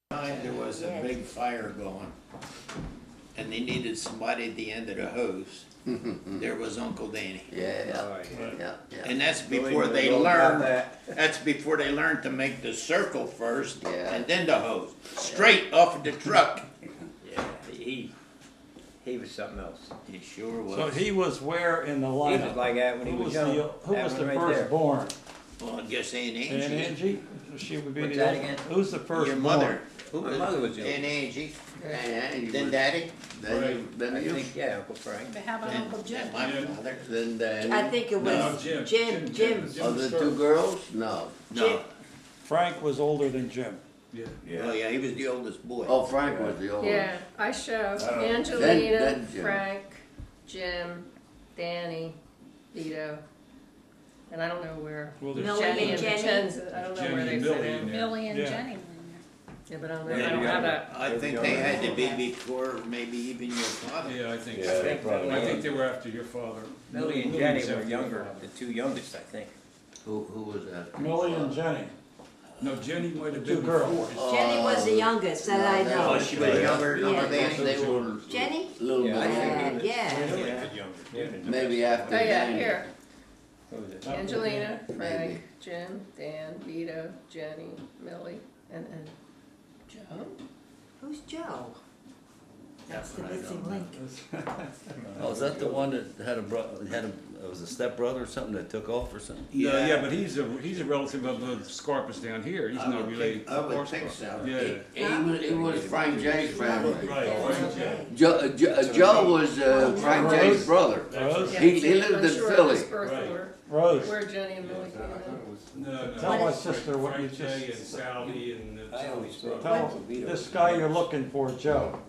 time there was a big fire going, and they needed somebody at the end of the hose. There was Uncle Danny. Yeah. And that's before they learned, that's before they learned to make the circle first, and then the hose. Straight off of the truck. Yeah, he was something else. He sure was. So he was where in the He lineup? was like that when he was young. Who was the That one right there. firstborn? Well, I guess Aunt Angie. Aunt Angie? She would be What's the that old- again? Who's the firstborn? Your mother. Who was? My mother was young. Aunt Angie. And Then Daddy. then I you, think, yeah, Uncle Frank. But how about And Uncle Jim? and my father. then Danny. I think it No, was Jim. Jim. Oh, the two girls? No. No. Frank was older than Jim. Yeah. Oh, yeah, he was the oldest boy. Oh, Frank was the old one. Yeah, I show Oh. Angelina, Then Jim. Frank, Jim, Danny, Vito, and I don't know where. Well, there's Millie Jenny and and Jenny. Vincenzo, I don't know where they Jenny and fit Millie in. and- Millie and Yeah. Jenny. Yeah, but I don't know, Yeah, I don't have that. I think they had to be before maybe even your father. Yeah, I think, Yeah, so. probably. I think they were after your father. Millie and was Jenny after were your younger, father. the two youngest, I think. Who was that? Millie and Jenny. No, Jenny might have Two been girls. before. Jenny was the youngest that I Oh, know. she was younger Yeah. than They were Jenny? a little Yeah, I bit think older. Yeah. Maybe after Oh, yeah, Danny. here, Who was it? Angelina, Maybe. Frank, Jim, Dan, Vito, Jenny, Millie, and Joe? Who's Joe? That's the missing link. Oh, is that the one that had was a stepbrother or something that took off or something? Yeah, but he's a relative of the Scarpas down here. He's I not would related think- I to would our think Scarpa. so. Yeah. He was Frank J's family. Right, Frank J. Joe was Frank J's brother. Rose? Yeah, He lived in unsure of Philly. his birth Right. order, Rose. where Jenny and Millie came in. No, Tell my sister what you Frank J. just. and Sally and I always thought. Tell this guy you're looking for, Joe.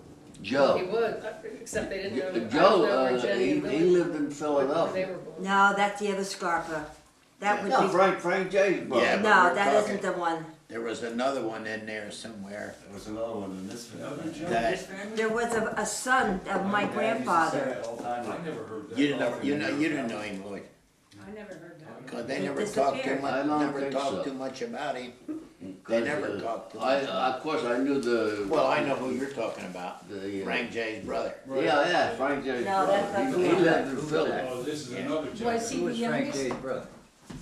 He Joe. would, except they didn't know, I don't know Joe, where Jenny and he Millie, lived in where they Philadelphia. were born. No, that's the other Scarpa. That would No, be, Frank J's brother. Yeah, but no, we're that talking- isn't the one. There was another one in there somewhere. There was another one in this That There was a son of my grandfather. I never heard that. you didn't know him, Lloyd, I never heard that. because they He never talked too disappeared. much. I don't Never think talked so. too much about him. They 'Cause, never talked too much. Of course, I knew the. Well, I know who you're talking about. The, Frank J's brother. Yeah, Frank J's No, that's brother. not He the one. lived in Philly. Oh, this is Yeah. another Was Jenny. he Who was the Frank youngest? J's brother?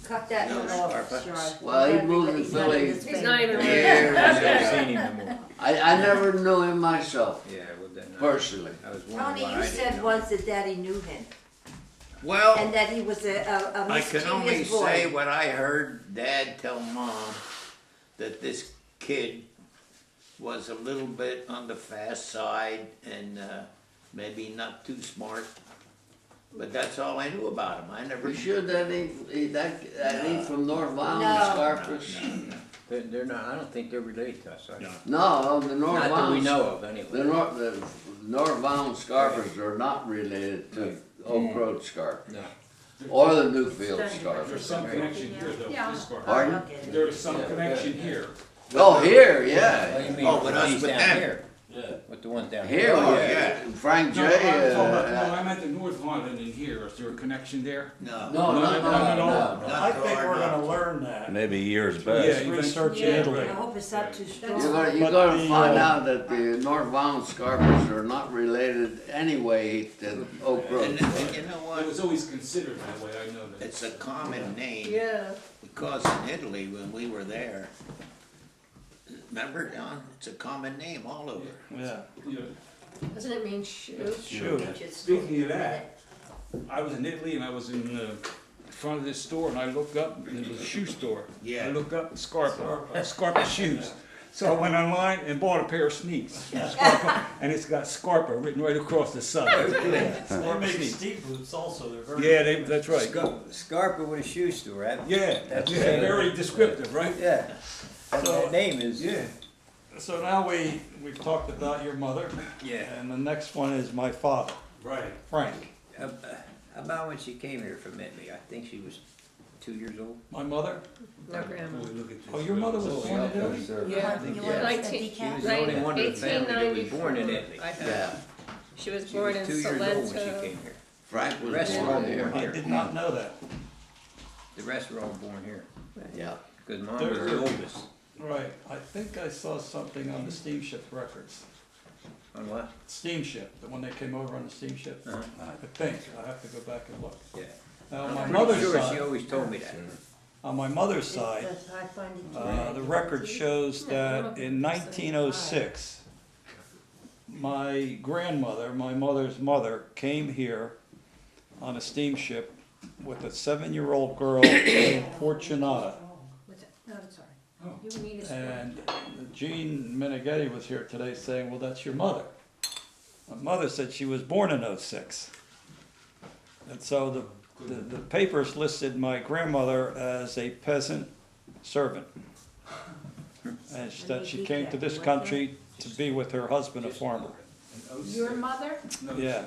Cut that one off, Scarpa. Sean. Well, he moved to He's not in Philly. this He's not even family. Years I've ago. never seen him no more. I never knew him myself, Yeah, well then. personally. I was wondering Tony, why you I didn't said know. once that Daddy knew him, Well, and that he was a I can only mischievous say boy. what I heard Dad tell Mom, that this kid was a little bit on the fast side and maybe not too smart. But that's all I knew about him. I never. You sure that ain't from North Violent, No. Scarpas? They're not, I don't think they're related to us. No, the North Not that we Violent. know of, The anyway. North Violent Scarpas are not related to Oak Road Scarpa No. or the Newfield There's Scarpa. some connection here though, Yeah. with this Scarpa. Pardon? Okay. There's some connection here. Oh, here, Oh, yeah. you mean Oh, with us, these with down them. here? Yeah. With the ones down Here, here? Oh, yeah. yeah. Frank J. No, I'm talking about, no, I meant the North Violent in here. Is there a connection there? No. No, no, no, no. I think we're gonna learn that. Maybe years Yeah, back. Just research in Italy. I hope it's not too You're strong. gonna, But find the, out that the North Violent Scarpas are not related anyway to Oak And, Road. and you know It what? was always considered that way, I know that. It's a common name Yeah, because in Italy, when we were there, remember, Don? It's a common name all over. Yeah. Yeah. doesn't it mean shoe? Shoot. Speaking of that, I was in Italy and I was in front of this store and I looked up and it was a shoe store. Yeah. I looked up Scarpa shoes. So I went online and bought a pair of sneaks from Scarpa, and it's got Scarpa written right across the side. They make steep boots also, they're very. Yeah, that's right. Scarpa with a shoe store, right? Yeah, That's yeah, it. very descriptive, right? Yeah. That name is. Yeah. So now we've talked about your mother, Yeah. and the next one is my father, Right. Frank. About when she came here from Italy, I think she was 2 years old. My mother? No grandma. Oh, your mother was born in Italy? Yeah, You Yeah. want us to 19 She was decaf? the only one of the family that was 1894. born in Italy. I heard. Yeah, She was She born was in 2 years old when she Salento. came here. Frank The was rest were all born born here. I here. did not know that. The rest were all born here. Yeah. Because Mom was the oldest. Right, I think I saw something on the steamship records. On what? Steamship, the one that came over on the steamship. Uh-huh. I think, I have to go back and look. Yeah. Now, on I'm my pretty mother's sure she side, always told me that. on my mother's side, That's how I find it. the record shows that in 1906, my grandmother, my mother's mother, came here on a steamship with a 7-year-old girl named Fortunata. What's that? No, that's all right. You need a spoon. And Jean Meneghetti was here today saying, well, that's your mother. My mother said she was born in '06. And so the papers listed my grandmother as a peasant servant. And that she came to this country to be with her husband, a farmer. Your mother? Yeah.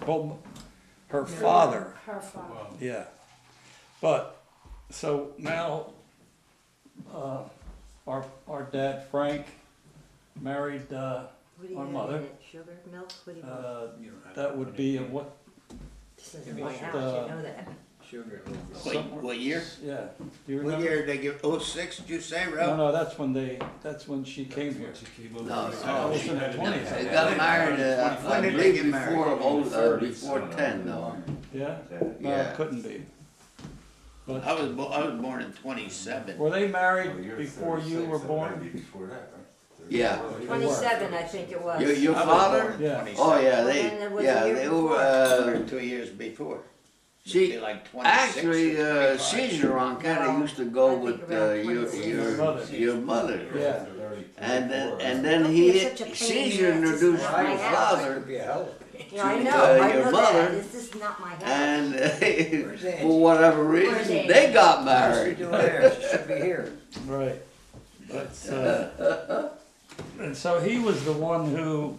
Well, her father, Her father. yeah. But, so now, our dad, Frank, married, What do you our have mother. in it? Sugar, milk? What do you want? that would be in what, This isn't my house, you know that. Sugar. What year? yeah, do you What remember? year did they give, '06, did you say, No, Ralph? no, that's when she came here. No, I was in the 20s. They got married, I When did they believe get married? before 10 though. Yeah? No, Yeah. it couldn't be. But, I was born in '27. were they married before you were born? Yeah. 27, I think it was. Your I was father? born in Yeah. 27. Oh, yeah, Well, then it was the year they before. were, 2 years before. see, Maybe like 26 actually, or 25. Caesar on kinda used to go I think with, around 26. your mother. Yeah. And then Don't he, be such a pain in the Caesar ass, it's introduced not my your house. father, Be a hell of You know, I to, know, I your know mother, that. This is not my house. and Angie? for whatever Where's reason, Angie? they got What's she married. doing there? She should be here. Right. That's, and so he was the one who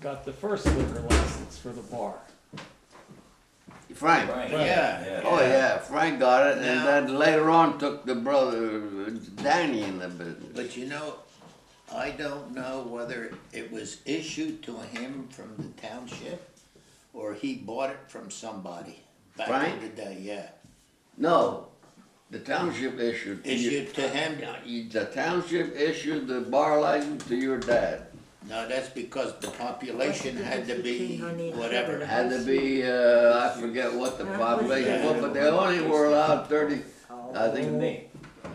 got the first liquor license for the bar. Frank. Yeah. Oh, yeah, Frank got it, and Now- then later on took the brother, Danny, in the business. But you know, I don't know whether it was issued to him from the township or he bought it from somebody back Frank? in the day, yeah. No, the township issued. Issued to him? The township issued the bar license to your dad. No, that's because the population had to be whatever. Had to be, I forget what the population was, but they only were allowed 30, I think,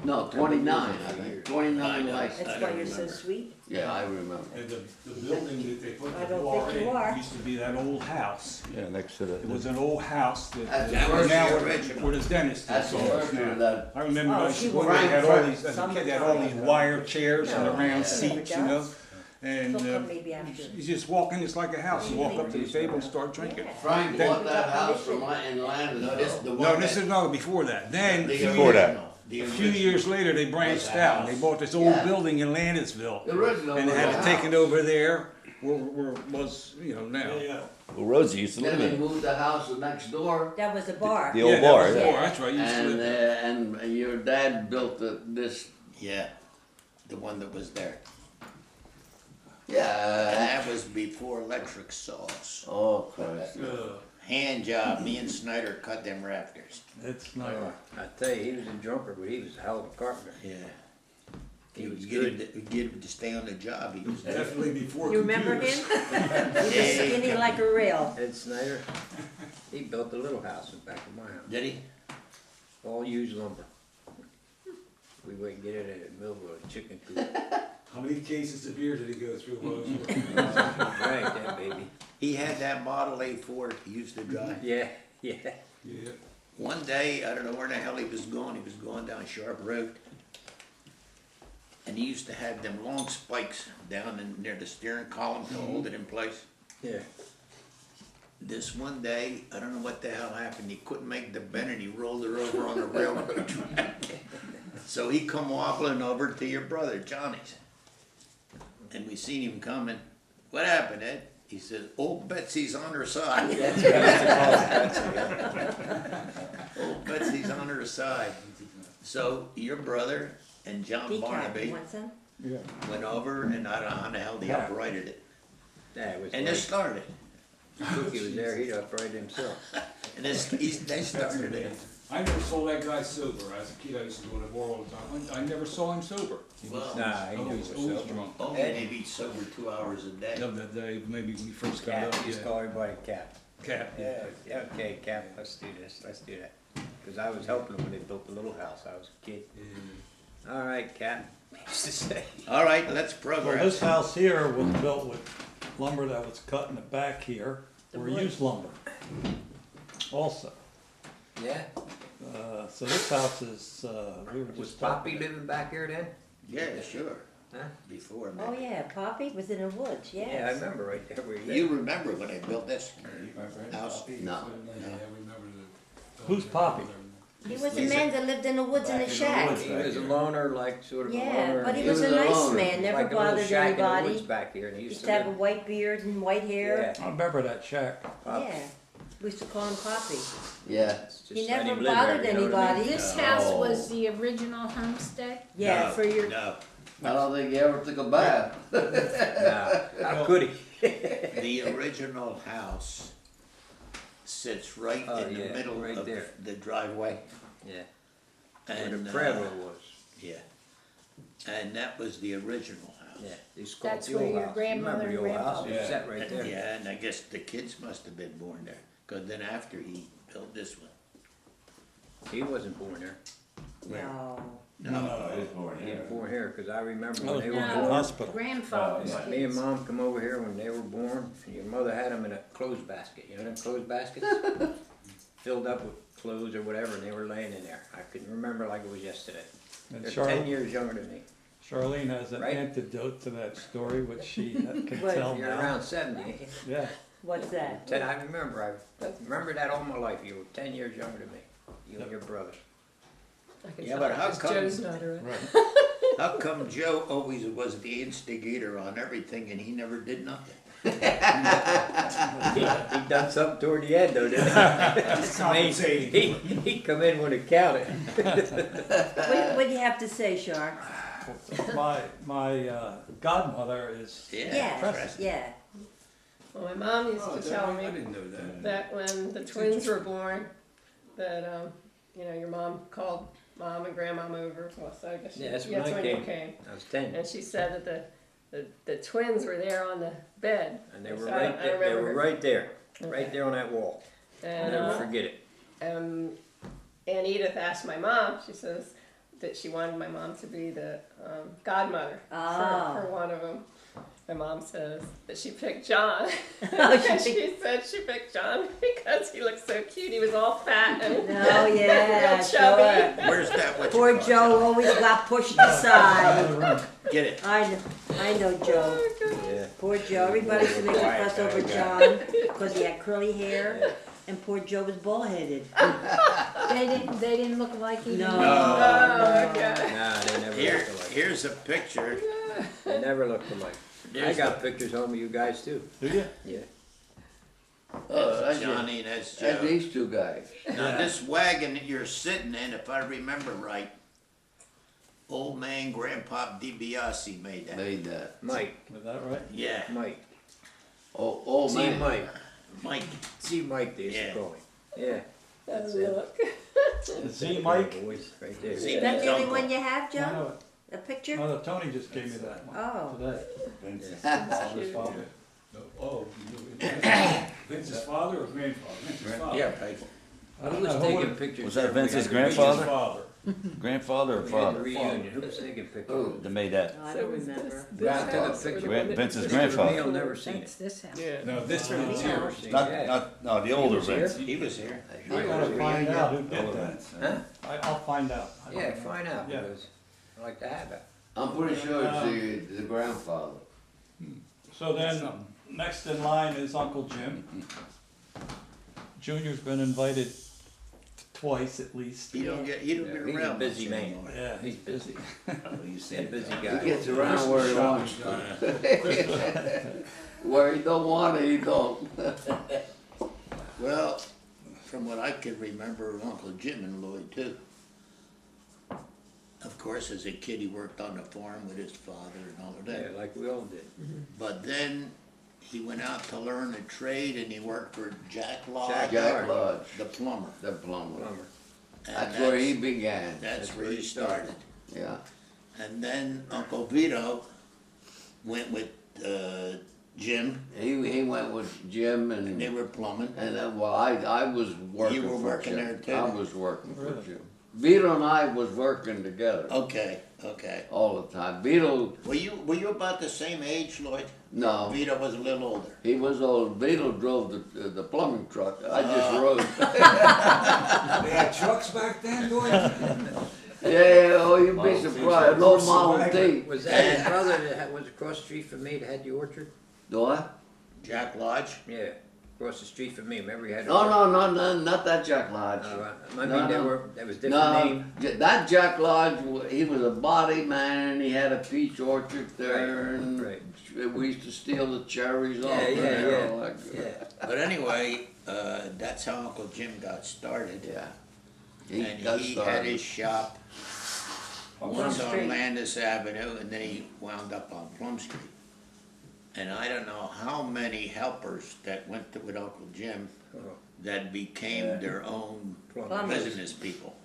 no, 29, I think, 29 licenses. That's why you're so sweet. Yeah, I remember. And the building that they put I the don't bar think you are. in used to be that old house. Yeah, next to It was an old house that, That's That was now the where original. where the dentist That's is. the first one that, I remember Oh, when she when was- they had all these, as a Frank- kid, they had all these wire chairs and the No. round Yeah. seats, you know? And They'll come maybe after. you just walk in, it's like a house. You walk up to the table and start drinking. Yeah. Frank Then- bought that house from in No, this is the Landisville. one. No, this is no before that. Then, the a few Before that. original, the a few original. years later, they branched out and they bought this old Yeah. building in Landisville. The original And they was had a to take house. it over there where was, you know, now. Well, Rosie used to live Then they in it. moved the house next door, That was a bar. The old Yeah, bar, that was the yeah. bar, that's right, you used to live there. and your dad built this, Yeah, the one that was there. And yeah. that was before electric saws. Oh, Christ. Hand job, me and Snyder cut them rafters. It's not, I tell you, he was a drunker, but he was a hell of a carpenter. Yeah. He He was was good. get him to stay on the job, he was there. Definitely before You remember him? computers. He was skinny like a rail. Ed Snyder, he built a little house in back of my house, Did he? all used lumber. We went and get it at Millville, a chicken coop. How many cases of beer did he go through? Drank that baby. He had that Model A Ford he used to drive. Yeah, yeah. Yeah. One day, I don't know where the hell he was going down Sharp Road. And he used to have them long spikes down in near the steering column to hold it in place. Yeah. This one day, I don't know what the hell happened, he couldn't make the bend and he rolled her over on the railroad track. So he come wobbling over to your brother, Johnny's. And we seen him coming. What happened, Ed? He says, old Betsy's on her side. Old Betsy's on her side. So your brother and John Decaf, you Barnaby want some? yeah. went over and I don't know how the hell they uprighted it. That was And like, they started. Cookie was there, he'd upright himself. And they started it. I never saw that guy sober. As a kid, I used to go to the bar all the time. I never saw him sober. Well, Nah, he knew Always, he always was sober. drunk. only maybe sober 2 hours a day. The other day, maybe when we first got Cap, up. just call everybody Cap. Cap. Yeah, okay, Cap, let's do this, let's do that. Cause I was helping them when they built the little house, I was a kid. All right, Cap, he used to say. All right, let's Well, progress. this house here was built with lumber that was cut in the back here, or used lumber also. Yeah, So this house is, we were was just Poppy talking. living back here then? Yeah, sure. Huh? Before, Oh, maybe. yeah, Poppy was in the woods, yes. Yeah, I remember right there where You remember when they built this house? No. Who's Poppy? He was a man that lived in the woods in a shack. He was a loner, like sort of a Yeah, loner. but he He was was a a nice loner. man, never Like a little bothered shack in the woods anybody. back here, and he He used used to to have a live. white beard and white hair. Yeah, I remember that shack. Poppy. Yeah, we used to call him Poppy. Yeah. Just He let never him live bothered there, you know what I mean? anybody. This house was the original homestead? Yeah, No, for your, No, I don't think he ever took a bath. Nah, how could he? the original house sits right Oh, in the yeah, middle right of there. the driveway. Yeah, where And, the Prevo was. yeah, and that was the original house. Yeah, they used to call it That's the where old your house. grandmother Remember the and old house? grandfather- It was set right there. Yeah, and I guess the kids must have been born there, cause then after he built this one. He wasn't born there. no. No, no, He was born here, cause I remember I when was they born were in the born. hospital. Grandfather's Me and kids. Mom come over here when they were born, and your mother had them in a clothes basket. You know them clothes baskets? Filled up with clothes or whatever, and they were laying in there. I can remember like it was yesterday. And They're 10 Charlene, years younger than me. Charlene has an Right. antidote to that story, which she can What? tell You're now. around 70, ain't you? Yeah, What's that? I remember that all my life. You were 10 years younger than me. You and your brother. I can Yeah, tell but how because come- Joe's not around. How come Joe always was the instigator on everything and he never did nothing? He done something toward the end though, didn't he? I mean, he come in when it counted. What do you have to say, Shark? my godmother is, Yeah, Preston. yeah. Well, my mom used Oh, to tell I me didn't know that. that when the twins were born, that, you know, your mom called Mom and Grandmom over. Well, so I guess Yeah, that's when that's I when came. you came. I was 10. And she said that the twins were there on the bed. And they were So right I there. They remember were her. right there. Right Okay. there on that wall. I'll And never forget it. Aunt Edith asked my mom, she says that she wanted my mom to be the godmother Oh. for one of them. My mom says that she picked John. Oh, she And she said she picked John because he looked so cute. He was all fat and Oh, yeah, real chubby. sure. Where's that? What you Poor call it? Joe always got pushed aside. Get it? I know Joe. Yeah. Poor Joe. Everybody used to make a fuss over John because he had curly hair, and poor Joe was bald-headed. They didn't look like he No. Oh, okay. Nah, they never Here, looked alike. here's a picture. They never looked alike. I There's got pictures home of you guys too. do you? Yeah. Oh, That's that's Johnny, and that's That's Joe. these two guys. Now, this wagon that you're sitting in, if I remember right, old man Grandpa DiBiase made that. Made that. Mike. Is that right? Yeah, Mike. Oh, old See man. Mike. Mike. See Mike, they used Yeah. to call him. Yeah. That's it. look. Z Mike? Voice right there. See, Is that the only Uncle. one you have, I Joe? know it. A picture? No, Tony just gave me that one Oh. today. Cute. Oh, Vince's father or grandfather? Vince's father. Yeah, right. I Who don't was know, taking who pictures? Was that there? We Vince's had the grandfather? Father. Grandfather or reunion. We had the father reunion. Who was taking pictures? Who? that made that? I don't remember. Yeah, I took a picture. Vince's Mr. grandfather. Neil never seen it. this house. No, this Never one's seen here. it. Not, Yeah. not, no, the older was here? Vince. He was here. I gotta find out who did Older that. Vince. Huh? I'll find out. I don't Yeah, know. find out Yeah. because I like to have it. I'm pretty sure it's the grandfather. So then, next in line is Uncle Jim. Junior's been invited twice at least. You don't get He's a around. busy much man. anymore. Yeah, he's busy. He's a busy He guy. gets around where he wants to. Where he don't want it, he don't. Well, from what I can remember, Uncle Jim and Lloyd too. Of course, as a kid, he worked on the farm with his father and all of Yeah, that. like we all did. But then he went out to learn a trade and he worked for Jack Lodge, Jack Jack Lodge, the plumber. the plumber. Plumber. That's where he began, That's where he started. yeah. And then Uncle Vito went with, Jim, He went with Jim and they were plumbing. and then, well, I was working You were for working Jim. there too? I was working for Really? Jim. Vito and I was working together Okay, okay. all the time. Vito, Were you about the same age, Lloyd? no, Vito was a little older. he was old. Vito drove the plumbing truck. I just rode. They had trucks back then, Lloyd? Yeah, oh, you'd be surprised. No Horse Model wagon. T. Was that his brother that was across the street from me that had the orchard? Do I? Jack Lodge? Yeah, across the street from me. Remember he had. No, not that Jack Lodge. I mean, No, there no. were there was different No, name. that Jack Lodge, he was a body man, and he had a peach orchard there, and Right. we used to steal the cherries off Yeah, there. yeah, all that good. Yeah. But anyway, that's how Uncle Jim got started. Yeah. And got he started. had his shop once on Street. Landis Avenue, and then he wound up on Plum Street. And I don't know how many helpers that went with Uncle Jim Oh, that became their own plumbers, business people.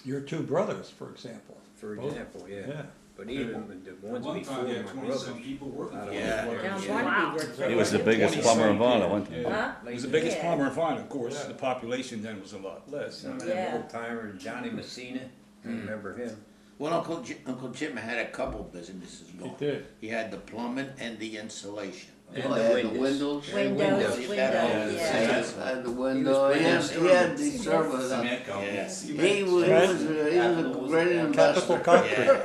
Your two brothers, for example. for Both. example, yeah. Yeah. But even with the ones One before time, they my had 20 brothers. some people working. I don't Yeah. know. Down Yeah. Barnaby worked for He was the him. biggest 20 plumber in some Vaughn at people. one time. Yeah. Huh? He was the biggest Yeah. plumber in Vaughn, of course. Yeah. The population then was a lot less. Some of Yeah. them old timers, Johnny Messina, I remember him. Well, Uncle Jim had a couple businesses He going. did. He had the plumbing and the insulation. And Oh, the he had windows. the windows. And Windows, Windows. windows, Yeah. yeah. Had the window. He had the service. Yeah. He was a great investor. Capital Concrete. Yeah.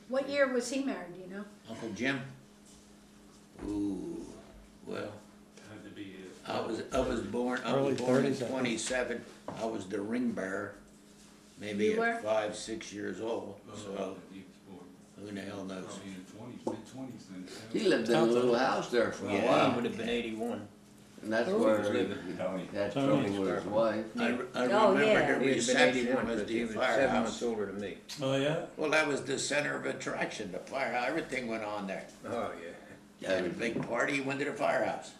What year was he married, do you know? Uncle Jim? Ooh, well, Had to be, I was born in Early 30s, I think. 27. I was the ring bearer, maybe You were? at 5, 6 years old. So he was born who the hell knows? probably in the 20s, mid-20s then. He lived in a little house there for a Yeah. He while, would have been 81. and that's He where was living. he had Tony. trouble with his wife. I Oh, remember yeah. the He would have been reception 81 was because he the was 7 months firehouse. older than me. Oh, yeah? Well, that was the center of attraction. The firehouse, everything went on there. Oh, yeah. You had a big party, you went to the firehouse.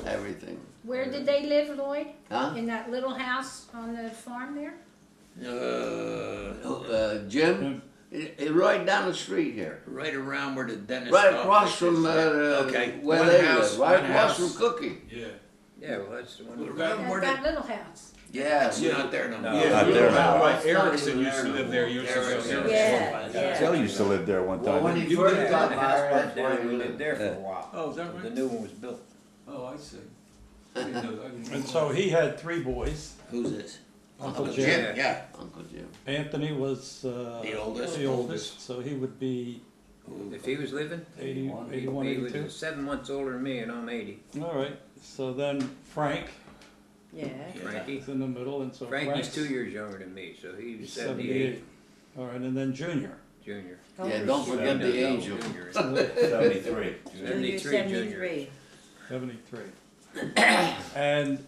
Everything. Where did they live, Lloyd? Huh? In that little house on the farm there? Jim, right down the street here. Right around where the dentist. Right office across is. from Okay, where one they house, live. Right one across house. from Cookie. Yeah. Yeah, well, that's the one. Well, that- remember where That the, little house. Yeah. it's not there no No. more. Yeah, Not you there know, now. like It's not Erickson even used to there live no there more. years ago. Erickson. Yeah, yeah. Joe used to live there one Well, when time. he You first did. got The house married, burnt that's down, where we he lived lived. there for Yeah. a while. Oh, is that right? The new one was built. Oh, I see. I didn't know- I didn't And know. so he had three boys. Who's this? Uncle Jim, Jim. yeah. Uncle Jim. Anthony was, The oldest? the oldest, so he would be If he was living, 80, he 81, was 82. 7 months older than me and I'm 80. All right, so then Frank Yeah. Frankie. is in the middle, and so Frankie's Frank's 2 years younger than me, so he was 78. 78, All right, and then Junior. junior. Yeah, don't forget the angel. Junior. 73. Junior 73 junior. 73. 73. And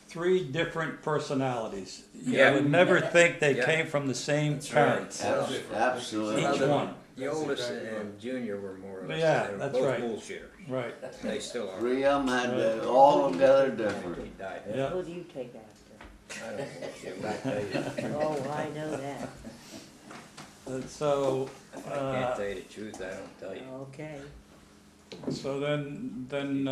three different personalities. You Yeah. would never think they Yeah. came from the same parents. Absolutely. Each one, The oldest and junior were more or less. Yeah, they were that's both right. bullshitters. right, They still are. Three of them had all together He different. died. yeah. Who do you take after? I don't bullshit, but I tell you, Oh, I know that. And so, if I can't tell you the truth, I don't tell you. Okay. so then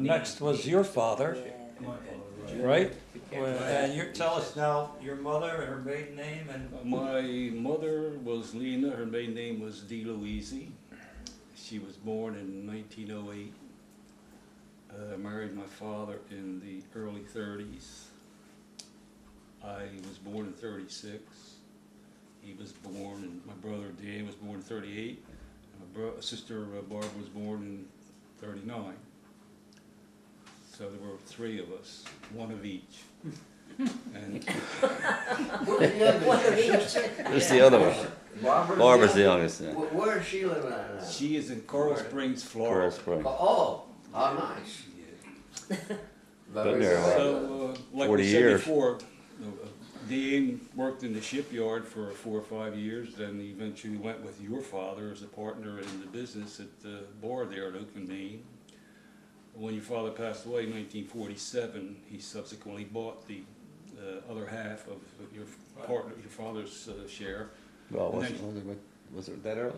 next was your father, Yeah. right? You can't Well, lie. and you tell us now your mother and her maiden name and. My mother was Lena, her maiden name was DeLuise. She was born in 1908. Married my father in the early 30s. I was born in 36. He was born, and my brother Dan was born in 38. And my sister Barbara was born in 39. So there were three of us, one of each. And Who's the other one? Barbara's the youngest, yeah. Where is she living at now? she is in Coral Springs, Coral Florida. Springs. Oh, how nice. Been there a while. So, like 40 we said years. before, Dean worked in the shipyard for 4 or 5 years, then he eventually went with your father as a partner in the business at the bar there at Oakland, Maine. When your father passed away in 1947, he subsequently bought the other half of your partner, your father's share. Well, And was it that early?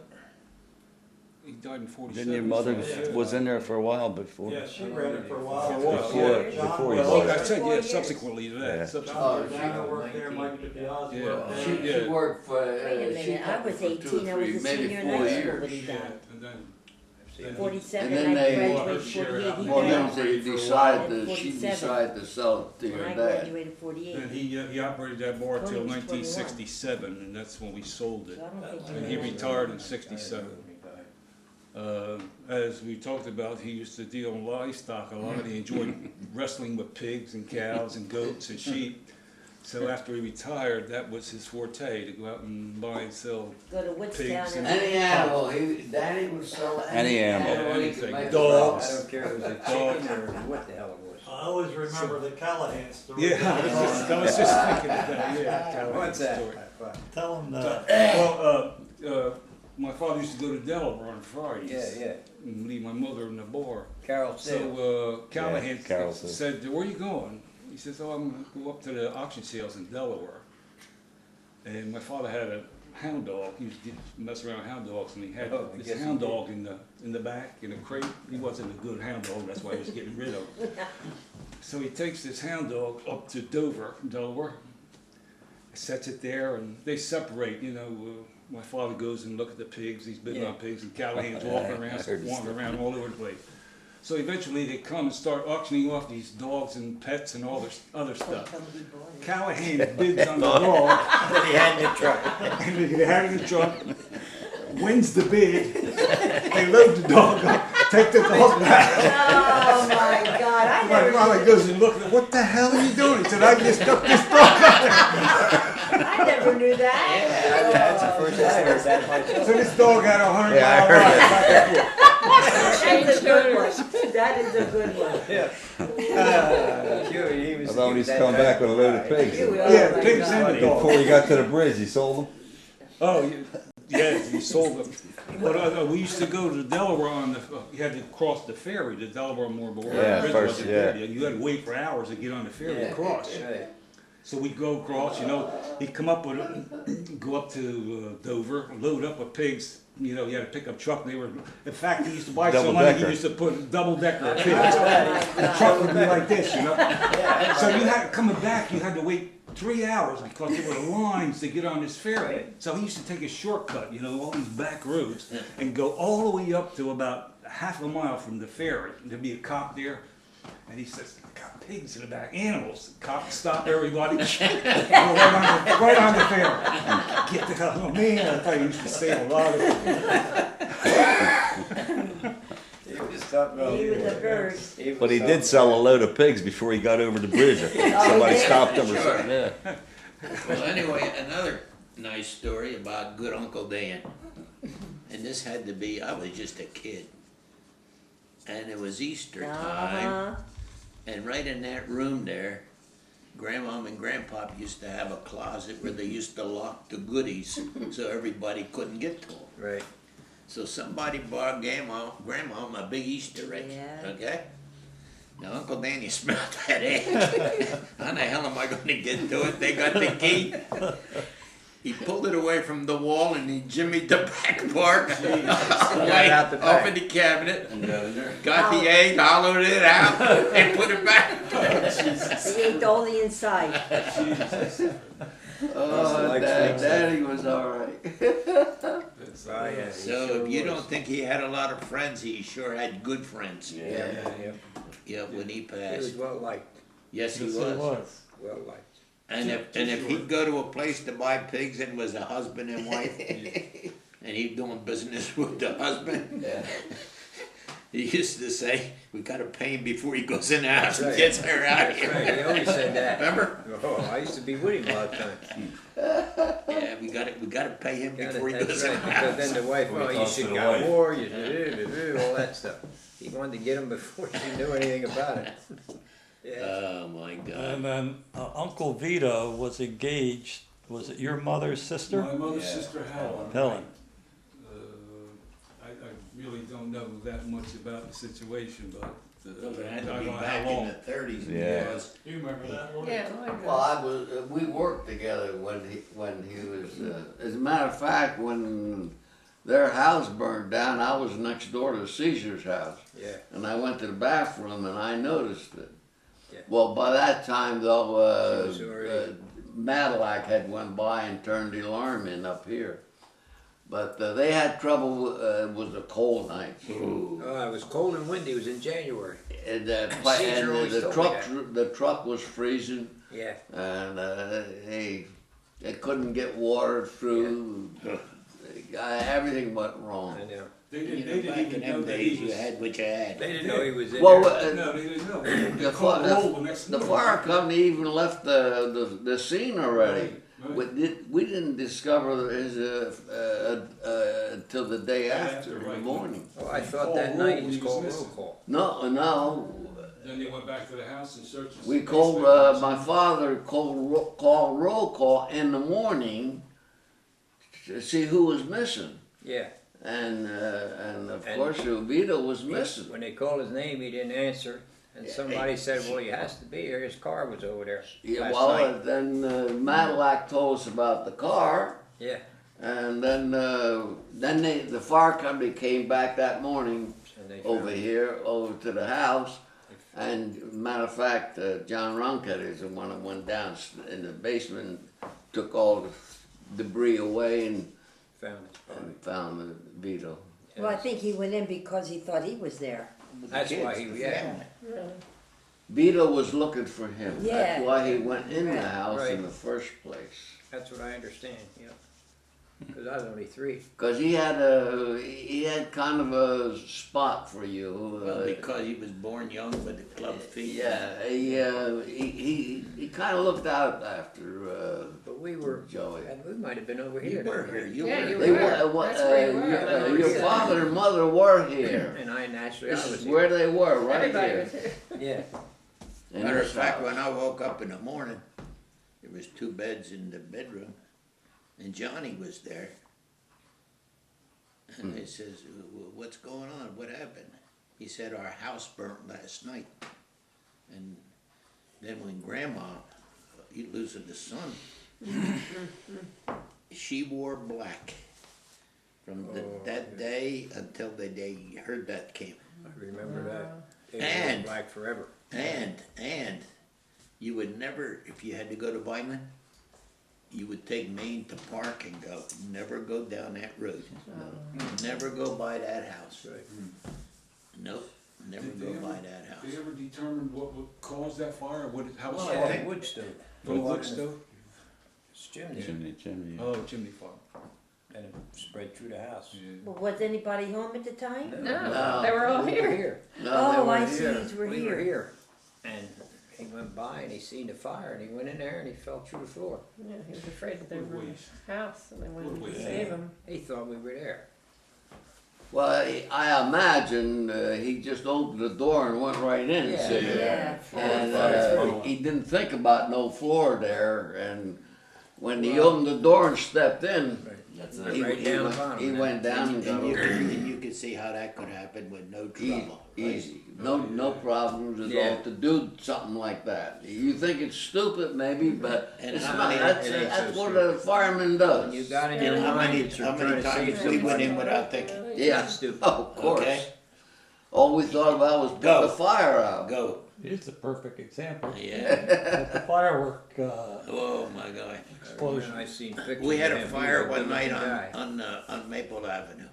He died in 47. Didn't your mother so- was in there for a while before? Yeah, she ran it for a while. For a while, Before, yeah. before you Well, left. I said, 4 yeah, years. subsequently to that. Yeah. Subsequently. Gina worked there, Mike DiBiase Yeah. worked there. She Yeah. worked for, Wait a she minute, I come was for 2 or 18, I was 3, a maybe senior in 4 high school years. when he Yeah, died. and then 47, And then and I they- graduated 48, he Well, then died. they decided At that she 47. decided to sell it to And her I dad. graduated 48. then he operated that bar Tony till was 1967, and that's when we sold it. So I don't think And he retired in 67. As we talked about, he used to deal in livestock a lot. He enjoyed wrestling with pigs and cows and goats and sheep. So after he retired, that was his forte, to go out and buy and sell. Go to Woodstown Pigs and. Any animal, Daddy would sell Any animal. he could Anything. make a Dogs. I profit. don't care if it was a chicken or what the hell it was. I always remember the Callahan story. Yeah, I was just thinking of that, yeah. Callahan's What's that? story. Tell them that. Well, my father used to go to Delaware on Fridays. Yeah, yeah. And leave my mother in the bar. Carol said. So Callahan Carol said. said, "Where are you going?" He says, "Oh, I'm going to go up to the auction sales in Delaware." And my father had a hound dog. He used to mess around with hound dogs, and he had Oh, I this guess he hound did. dog in the back in a crate. He wasn't a good hound dog. That's why he was getting rid of him. So he takes this hound dog up to Dover, Delaware, sets it there, and they separate. My father goes and look at the pigs. He's bidding Yeah. on pigs, and Callahan's walking around, I heard this wandering around all over the place. So eventually they come and start auctioning off these dogs and pets and all this other stuff. Callahan bids on the dog, That he had in the truck. and they had it in the truck, wins the bid, they load the dog up, take the dog back. Oh my God, I My never, father goes and looks, what the hell are you doing? He said, I just took this dog up. I never knew that. That's the first I heard that myself. So this dog had a 100 Yeah, I mile heard ride back and forth. That's a good one. That is a good one. Yeah. Sure, he was. I thought he was he's that come guy. back with a load of pigs. You- Yeah, oh my pigs God. and the dog. Before you got to the bridge, you sold them? Oh, yeah, he sold them. But we used to go to Delaware on the, you had to cross the ferry, the Delaware Memorial Yeah, Bridge first, wasn't yeah. there yet. You had to wait for hours to get on the ferry to Yeah, cross. right. So we'd go across, he'd come up with, go up to Dover, load up with pigs. He had a pickup truck. And they were, in fact, he used to buy so many, he Double-decker. used to put a double-decker pigs. Oh my The truck would be God. like this, So you had, coming back, you had to wait 3 hours because there were lines to get on this ferry. So he used to take a shortcut, all these back roads, and go all the way up to about half a mile from the ferry. There'd be a cop there, and he says, "I got pigs in the back, animals." The cop stop everybody, go right on the ferry. Get the hell, oh man, I thought he used to save a lot of He was something. He was a bird. But he did sell a load of pigs before he got over the bridge. I think somebody did? stopped him or something, yeah. Well, anyway, another nice story about good Uncle Dan. And this had to be, I was just a kid. And it was Easter time. Uh-huh. And right in that room there, Grandmom and Grandpop used to have a closet where they used to lock the goodies so everybody couldn't get to them. Right. So somebody bought Grandmom a big Easter egg, Yeah. okay? Now Uncle Danny smelled that egg. How the hell am I gonna get to it? They got the key. He pulled it away from the wall and he jimmied the back part away out the off back. in the cabinet. Got the egg, hollowed it out, and put it back. They ate all the inside. Oh, Like snakes. Daddy was all right. Oh, yeah, he So sure if you was. don't think he had a lot of friends, he sure had good friends. Yeah, yeah. Yeah, when he He was passed. well liked. Yes, he Yes, it was. was. Well liked. And if he'd go to a place to buy pigs and was a husband and wife, and he's doing business with the husband, he used to say, "We gotta pay him before he goes in the house and Right. gets her out of That's right, here." he always said that. Remember? Oh, I used to be with him all the time. Yeah, we gotta pay him before he That's goes in right, the because house. then the wife, Before he oh, you talks to should the got wife. more, you should all that stuff. He wanted to get him before she knew anything about it. Yeah. Oh my God! And then Uncle Vito was engaged, was it your mother's sister? My mother's Yeah. sister Helen. Helen. I really don't know that much about the situation, but Well, it had I to don't be know how back in long. the thirties. Yeah. You remember that, Lloyd? Yeah, like Well, I was, we worked together when he was, as a matter of fact, when their house burned down, I was next door to Caesar's house. Yeah. And I went to the bathroom and I noticed it. Yeah. Well, by that time though, She was already- Madillac had went by and turned the alarm in up here. But they had trouble, it was a cold night. Oh, it was cold and windy. It was in January. And, Caesar always told me the truck was freezing. Yeah. And they couldn't get water through. Everything went wrong. I know. They You didn't, know, they didn't back even in know them that days, he you was. had what you had. They didn't know he was in Well, there. No, they didn't know. They the, called fi- roll the next the morning. fire company even left the scene already. Right. We didn't discover his until the day after in the right. morning. Oh, I thought Called that roll night when he was he was called roll missing. call. No. Then they went back to the house and searched. We the called, basement. my father called roll call in the morning to see who was missing. Yeah. And of And- course, Vito was missing. When they called his name, he didn't answer. And somebody said, well, he has to be here. His car was over there Yeah, last well, night. then Madillac told us about the car. Yeah. And then the fire company came back that morning And they over found- here, over to the house. And matter of fact, John Roncat is the one that went down in the basement, took all the debris away and found his body. found the Vito. Well, I think he went in because he thought he was there. That's why he, yeah. Vito was looking for him. Yeah. That's why he went in the Right. house in Right. the first place. That's what I understand, yeah. Because I was only 3. Cause he had kind of a spot for you. Well, because he was born young with the club feet. Yeah, he kind of looked out after But we were, Joey. and we might have been over You here. were then. here, you Yeah, were you here. were. That's That's where you were. your father and mother were here. And I naturally, This I was is here. where they were, right everybody here. was here. Yeah. in Matter of this fact, house. when I woke up in the morning, there was 2 beds in the bedroom, and Johnny was there. And he says, "What's going on? What happened?" He said, "Our house burnt last night." And then when Grandma, losing the son, she wore black from that day until the day he heard that came. I remember that. They And- were black forever. And you would never, if you had to go to Byman, you would take Maine to Park and go. Never go down that road. Never go by that house. Nope, never Did go they by ever- that house. They ever determined what caused that fire? How it Well, I started? think wood stove. From a wood stove? It's chimney. Chimney. Oh, chimney fire. And it spread through the house. Yeah. Well, was anybody home at the time? No, they were all We were here. here. No, they Oh, were I see, here. these were We here. were here. And he went by and he seen the fire and he went in there and he fell through the floor. Yeah, he was afraid that they What a were in waste. the house and they What a wanted to waste. save him. He thought we were there. Well, I imagine he just opened the door and went right in. Yeah. see? Yeah. And he didn't think about no floor there. And when he opened the door and stepped in, he, Right he down the went, bottom he there. went down and And got you over. could, and you could see how that could happen with no trouble. right? Easy. No problems at Yeah. all to do something like that. You think it's stupid maybe, but And it's how not. many- That's, it ain't that's so what a fireman does. When you got in And your how mind many, that you're how trying many to save times we went somebody. in without thinking? Yeah, That's stupid. of course. Okay. All we thought about was put Go. the fire out. Go. It's the perfect example. Yeah. At the firework Oh my God. explosion. I seen pictures We had of a him, fire he was one night guy. on Maple Avenue.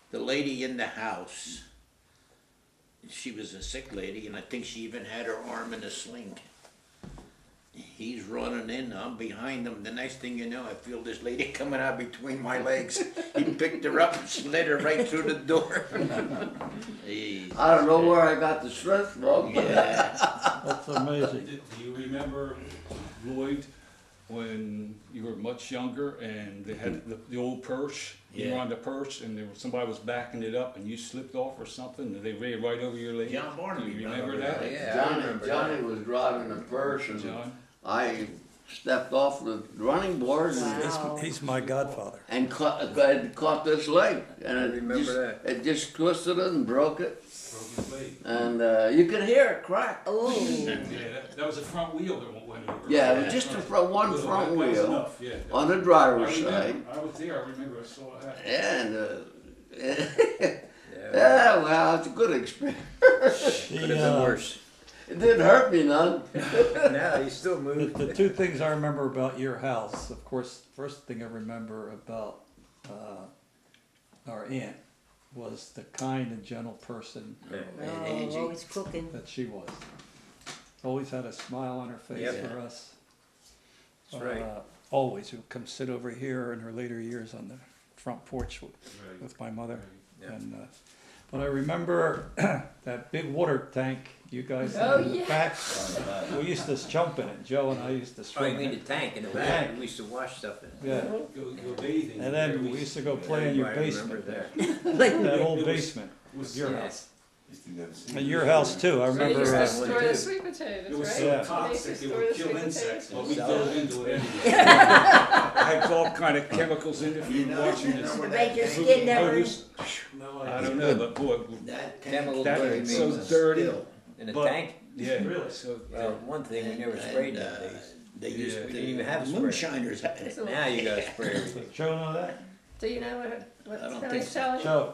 The lady in the house, she was a sick lady, and I think she even had her arm in a sling. He's running in, I'm behind him. The next thing you know, I feel this lady coming out between my legs. He picked her up and slid her right through the door. Jeez. I don't know where I got the strength from. Yeah. That's amazing. Do you remember, Lloyd, when you were much younger and they had the old purse? You were Yeah. on the purse and somebody was backing it up and you slipped off or something and they ran right over your leg? John Barnaby. Do you remember that? Yeah, I Johnny, remember Johnny that. was driving a purse and John? I stepped off the running board Wow. He's my godfather. and caught this leg. And I remember that. It just twisted it and broke it. Broke his leg. And you could hear it crack. Oh, Yeah, that was the front wheel that went over. Yeah, it was just one Well, front that was wheel enough, yeah. on the I driver's remember, side. I was there, I remember, I saw it happen. And yeah, well, it's a good experience. Could have been worse. It didn't hurt me none. Now you still move. The two things I remember about your house, of course, first thing I remember about our aunt was the kind and gentle person oh, always cooking. that she was. Always had a smile on her face Yep. for us. That's right. Always would come sit over here in her later years on the front porch Right. with my mother. Yeah. And but I remember that big water tank you guys Oh, had in the yeah. back. We used to jump in it. Joe and I used to Oh, you swim in mean the it. tank in the The back? tank. We used to wash stuff in it. Yeah. Go bathing. And then we used to go play in your Everybody basement remembered there. that. That old It was- basement was your Yeah. house. And your house too. I We remember. used to one store too. the sweet It potatoes, was right? so Yeah. They used to toxic, it store would the kill sweet insects, potatoes. but we dove into it anyway. Had all kind of chemicals in it You from know, watching you know this. where Make that your tank skin came never- from? Produce- No I idea. don't know, but boy, That Chemical tank that burning is so means dirty. still. In the But- tank? Yeah. Really? So, Well, one thing, we never sprayed them days. They used Yeah. to, We didn't even have a spray. moonshiners had it. So- Now you gotta spray everything. Does Joe know that? Do you know what I don't Tony's think so. telling you? Joe.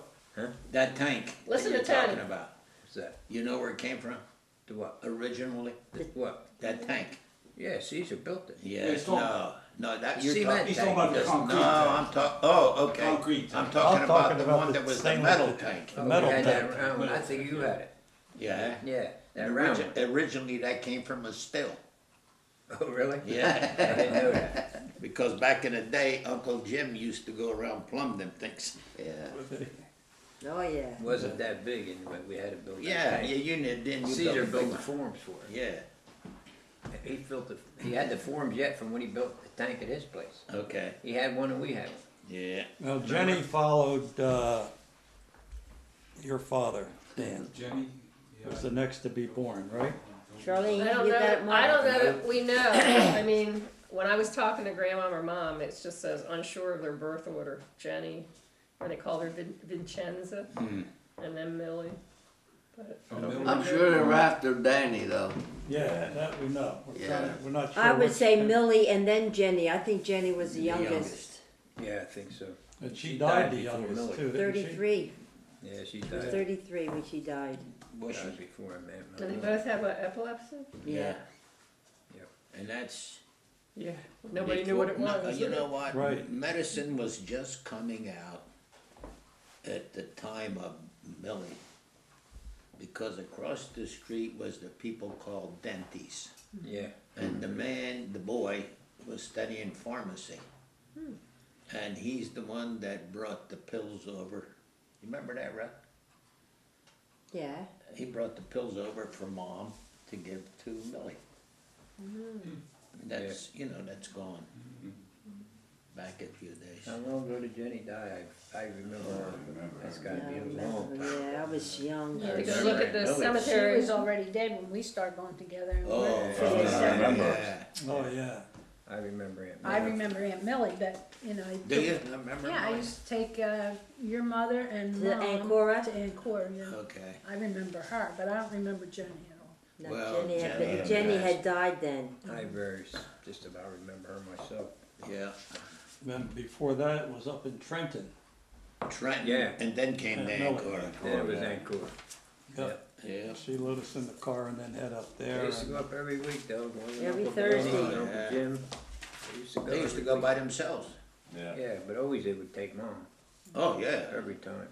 That tank that Listen you're to Tony. talking about, What's that? you know where it came from The what? originally? What? That tank? Yeah, Caesar built it. Yes, it's all- no, that, Cement you're talking. He's talking about the No, concrete I'm tank. talking, oh, okay. Concrete I'm tank. talking I'm about talking the about one the that was the stainless metal steel. tank. Oh, metal we had tank. that round one. I think you had it. Yeah. Yeah, that round one. Originally, that came from a still. Oh, really? Yeah. I didn't know that. Because back in the day, Uncle Jim used to go around plumb them things. Yeah. Oh, yeah. It wasn't that big and we had to build that Yeah, tank. yeah, you didn't. You Caesar built a built big the one. forms for it. Yeah, He had the forms yet from when he built the tank at his place. okay, He had one and we had one. yeah. Now Jenny followed your father, Dan. Jenny? Yeah. Was the next to be born, right? Charlene, I don't you got it know, I don't marked? know that we know. I mean, when I was talking to grandma or mom, it just says unsure of their birth order. Jenny, or they called her Vincenza, Hmm. and then Millie. But I Oh, don't Millie. I'm remember. sure they're after Danny though. Yeah, that we know. Yeah. We're not sure. I would which- say Millie and then Jenny. I think Jenny was the The youngest. Yeah, I think so. And she She died died the before youngest Millie. too, didn't she? 33. Yeah, she She was died. 33 when she died. Was That was she? before I met And they my both have what, epilepsy? Yeah. And that's. Yeah. Nobody knew what it No, was. You know what? Right. Medicine was just coming out at the time of Millie. Because across the street was the people called dentists. Yeah. And the boy, was studying pharmacy. And he's the one that brought the pills over. You remember that, Russ? Yeah. He brought the pills over for Mom to give to Millie. That's, that's gone. Back a few days. How long ago did Jenny die? I remember her. That's gotta I be a long remember, time. yeah, I was young. You go look at the Millie. She cemetery. was already dead when we started going together. And Oh, yeah. Oh, yeah. I remember Aunt I Millie. remember Aunt Millie, but, Do you remember? Yeah, I Mike? used to take your mother and To mom Aunt Cora? to Aunt Cora, yeah. Okay. I remember her, but I don't remember Jenny at all. No, Well, Jenny, had, Jenny Jenny passed. had died then. I just about remember her myself. Yeah. Then before that, it was up in Trenton. Trenton. Yeah. And then came the Millie. Ancora. Then it was Aunt Cora. Yep. Yeah. She loaded us in the car and then head up They there. used to and- go up every week though. One of Every Uncle Danny, Thursday. Uncle Yeah. Jim. They used to go. They used to every go week. by themselves. Yeah, but always they would take Mom. Oh, yeah. Every time.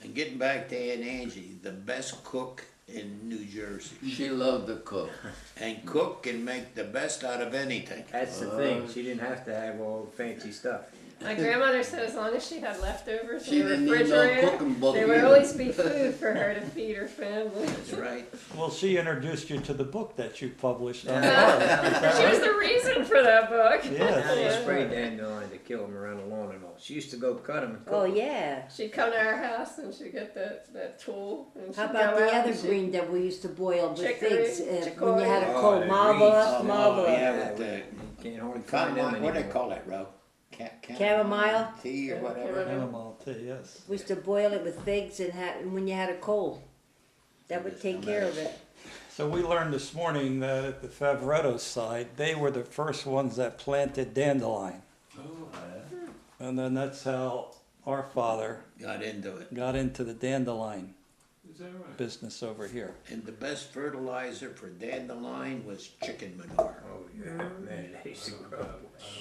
And getting back to Aunt Angie, the best cook in New Jersey. She loved to cook. And cook can make the best out of anything. That's the thing. She didn't have to have all fancy stuff. My grandmother said as long as she had leftovers She in the didn't need no refrigerator, cooking book there would either. always be food for her to feed her family. That's right. Well, she introduced you to the book that you published on She was the reason for that book. Now they Yes. spray dandelion to kill them around the lawn and all. She used to go cut them and cook Oh, 'em. yeah. She'd come to our house and she'd get that tool. And How she'd about go the out other and she'd- green that we used to boil with Chicory, figs when you chicory. had a Oh, cold? the Marvelous, greens. marvelous. Yeah, Yeah, with the you can't hardly find them what do they anymore. call that, Ro? Chamomile? Tea or Yeah, whatever. chamomile. Chamomile tea, yes. We used to boil it with figs and when you had a cold. That would take care of it. So we learned this morning that at the Favoretto side, they were the first ones that planted dandelion. And then that's how our father Got into it. got into the dandelion Is that right? business over here. And the best fertilizer for dandelion was chicken manure. Oh, yeah, man, they used to grow.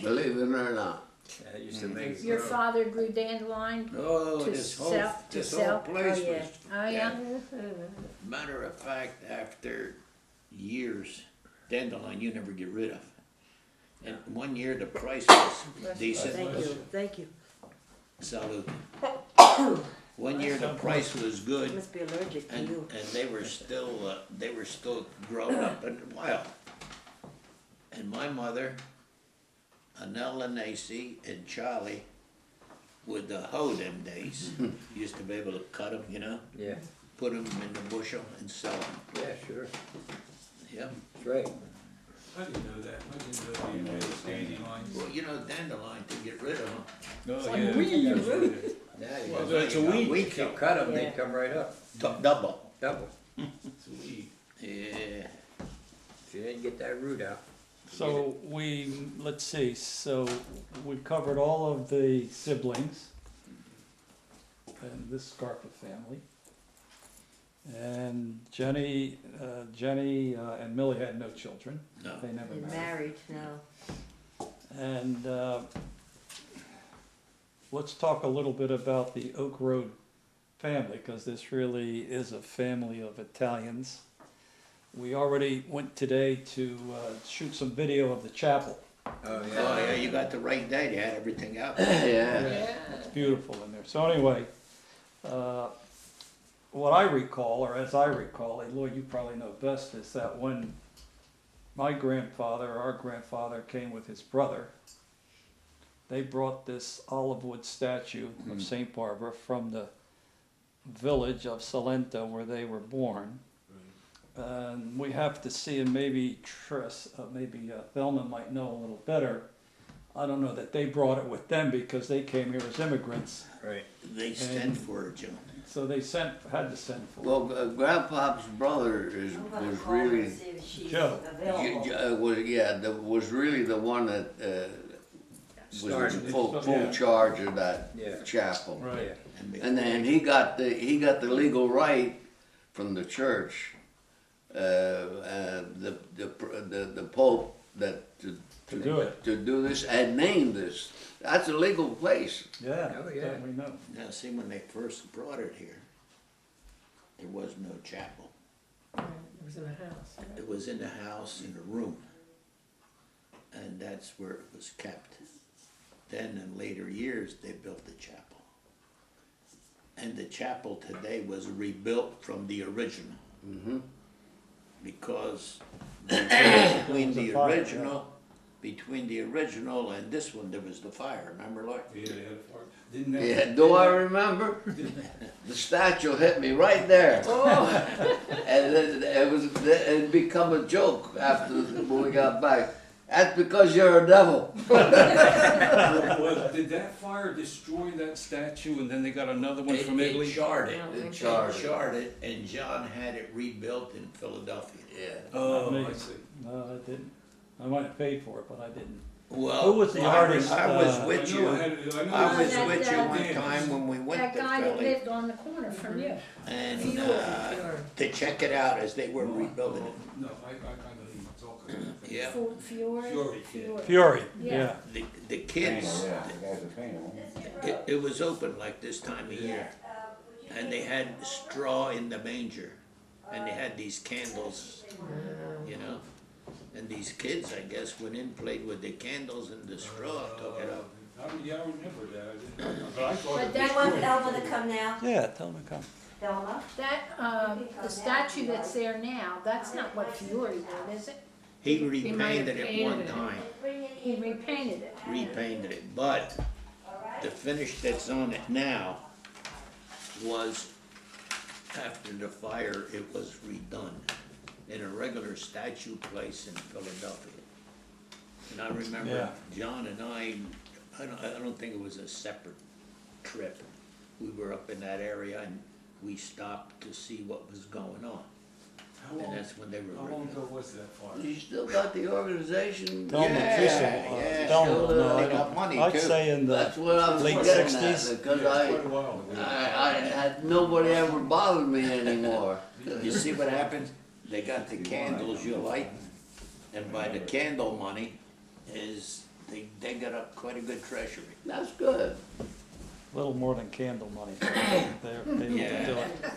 Believe it or not. That used to make it Your grow. father grew dandelion? Oh, To this whole, sell- to this sell? whole place Oh, yeah. was. Oh, yeah? Matter of fact, after years, dandelion you never get rid of. And one year the price was decent. Thank you, thank you. Salute. One year the price was I good, must be allergic to and you. they were still grown up and wild. And my mother, Anella Nacy, and Charlie, with the hoe them days, used to be able to cut them, you know, Yeah, put them in the bushel and sell them. yeah, sure. Yep. That's right. I didn't know that. I didn't know you made dandelions. Well, you know, dandelion to get rid of them. Oh, like yeah. weed. That's what it is. Now you Well, got- that's a weed. if you cut them, Yeah. they'd come right up, Double. double. It's a weed. Yeah. If you didn't get that root out. So let's see, so we covered all of the siblings and this Scarpa family. And Jenny and Millie had no children. No. They never You're married. married, no. And let's talk a little bit about the Oak Road family, because this really is a family of Italians. We already went today to shoot some video of the chapel. Oh, Oh, yeah. yeah, you got the right day, they had everything out. Yeah. Yeah. It's beautiful in there. So anyway, what I recall, or as I recall, and Lloyd, you probably know best, is that when my grandfather, or our grandfather, came with his brother, they brought this olive wood statue of St. Barbara from the village of Salento where they were born. And we have to see, and maybe Thelma might know a little better. I don't know that they brought it with them because they came here as immigrants, Right. They sent for it, John. so they had to send for it. Well, Grandpa's brother was really, Joe. was really the one that was in Started it. full Yeah. charge of that Yeah. chapel. Right. And then he got the legal right from the church, the Pope To do it. to do this and name this. That's a legal place. Yeah, Oh, yeah. that we know. Now, see, when they first brought it here, there was no chapel. It was in the house. right? It was in the house, in a room. And that's where it was kept. Then in later years, they built the chapel. And the chapel today was rebuilt from the original. Mm-hmm. Because between the There was a fire, between the original and this one, there was the fire, remember, Lloyd? Yeah, they had a fire. Didn't that? Yeah, do I remember? The statue hit me right there. And then it become a joke after when we got back. That's because you're a devil. Well, did that fire destroy that statue and then they got another one from Italy? It charred it. I don't think charred so. Charred it, and John had it rebuilt in Philadelphia. Yeah. Oh, Me. I see. No, I didn't. I might have paid for it, but I didn't. Well, Who was the artist, I was uh, with I know you. I had it- I know I it was that, with you one damage. time when we went That to guy that Philly, lived on the corner from you. and Fiore. to check it out as they were rebuilding it. No, I kind of leave it all kind of. Yeah, Fiore? Fiore, Fury, Yeah. yeah. the kids, it was open like this time of year, and they had straw in the manger, and they had these candles, you know. And these kids, I guess, went in, played with the candles and the straw, took it up. Yeah, I remember that. I didn't, but I thought But it that You was want great. Elva to come now? Yeah, tell them to come. Thelma? That, the statue that's there now, that's not what Fiore did, is it? He He might have repainted it painted one it. time, He repainted it. repainted it, but the finish that's on it now was, after the fire, it was redone in a regular statue place in Philadelphia. And I remember Yeah. John and I don't think it was a separate trip. We were up in that area and we stopped to see what was going on. How And long, that's when they were how long written ago up. was that fire? You still got the organization? Thelma Yeah, Fisher, yeah, Thelma, still, no, they I got don't. money, I'd too. say in the That's what I was late getting at, 60s. because Yeah, quite a while ago. I had nobody ever bothered me anymore. You see what happens? They got the candles you light, and by the candle money is, they got up quite a good treasury. That's good. A little more than candle money. They're able to do it.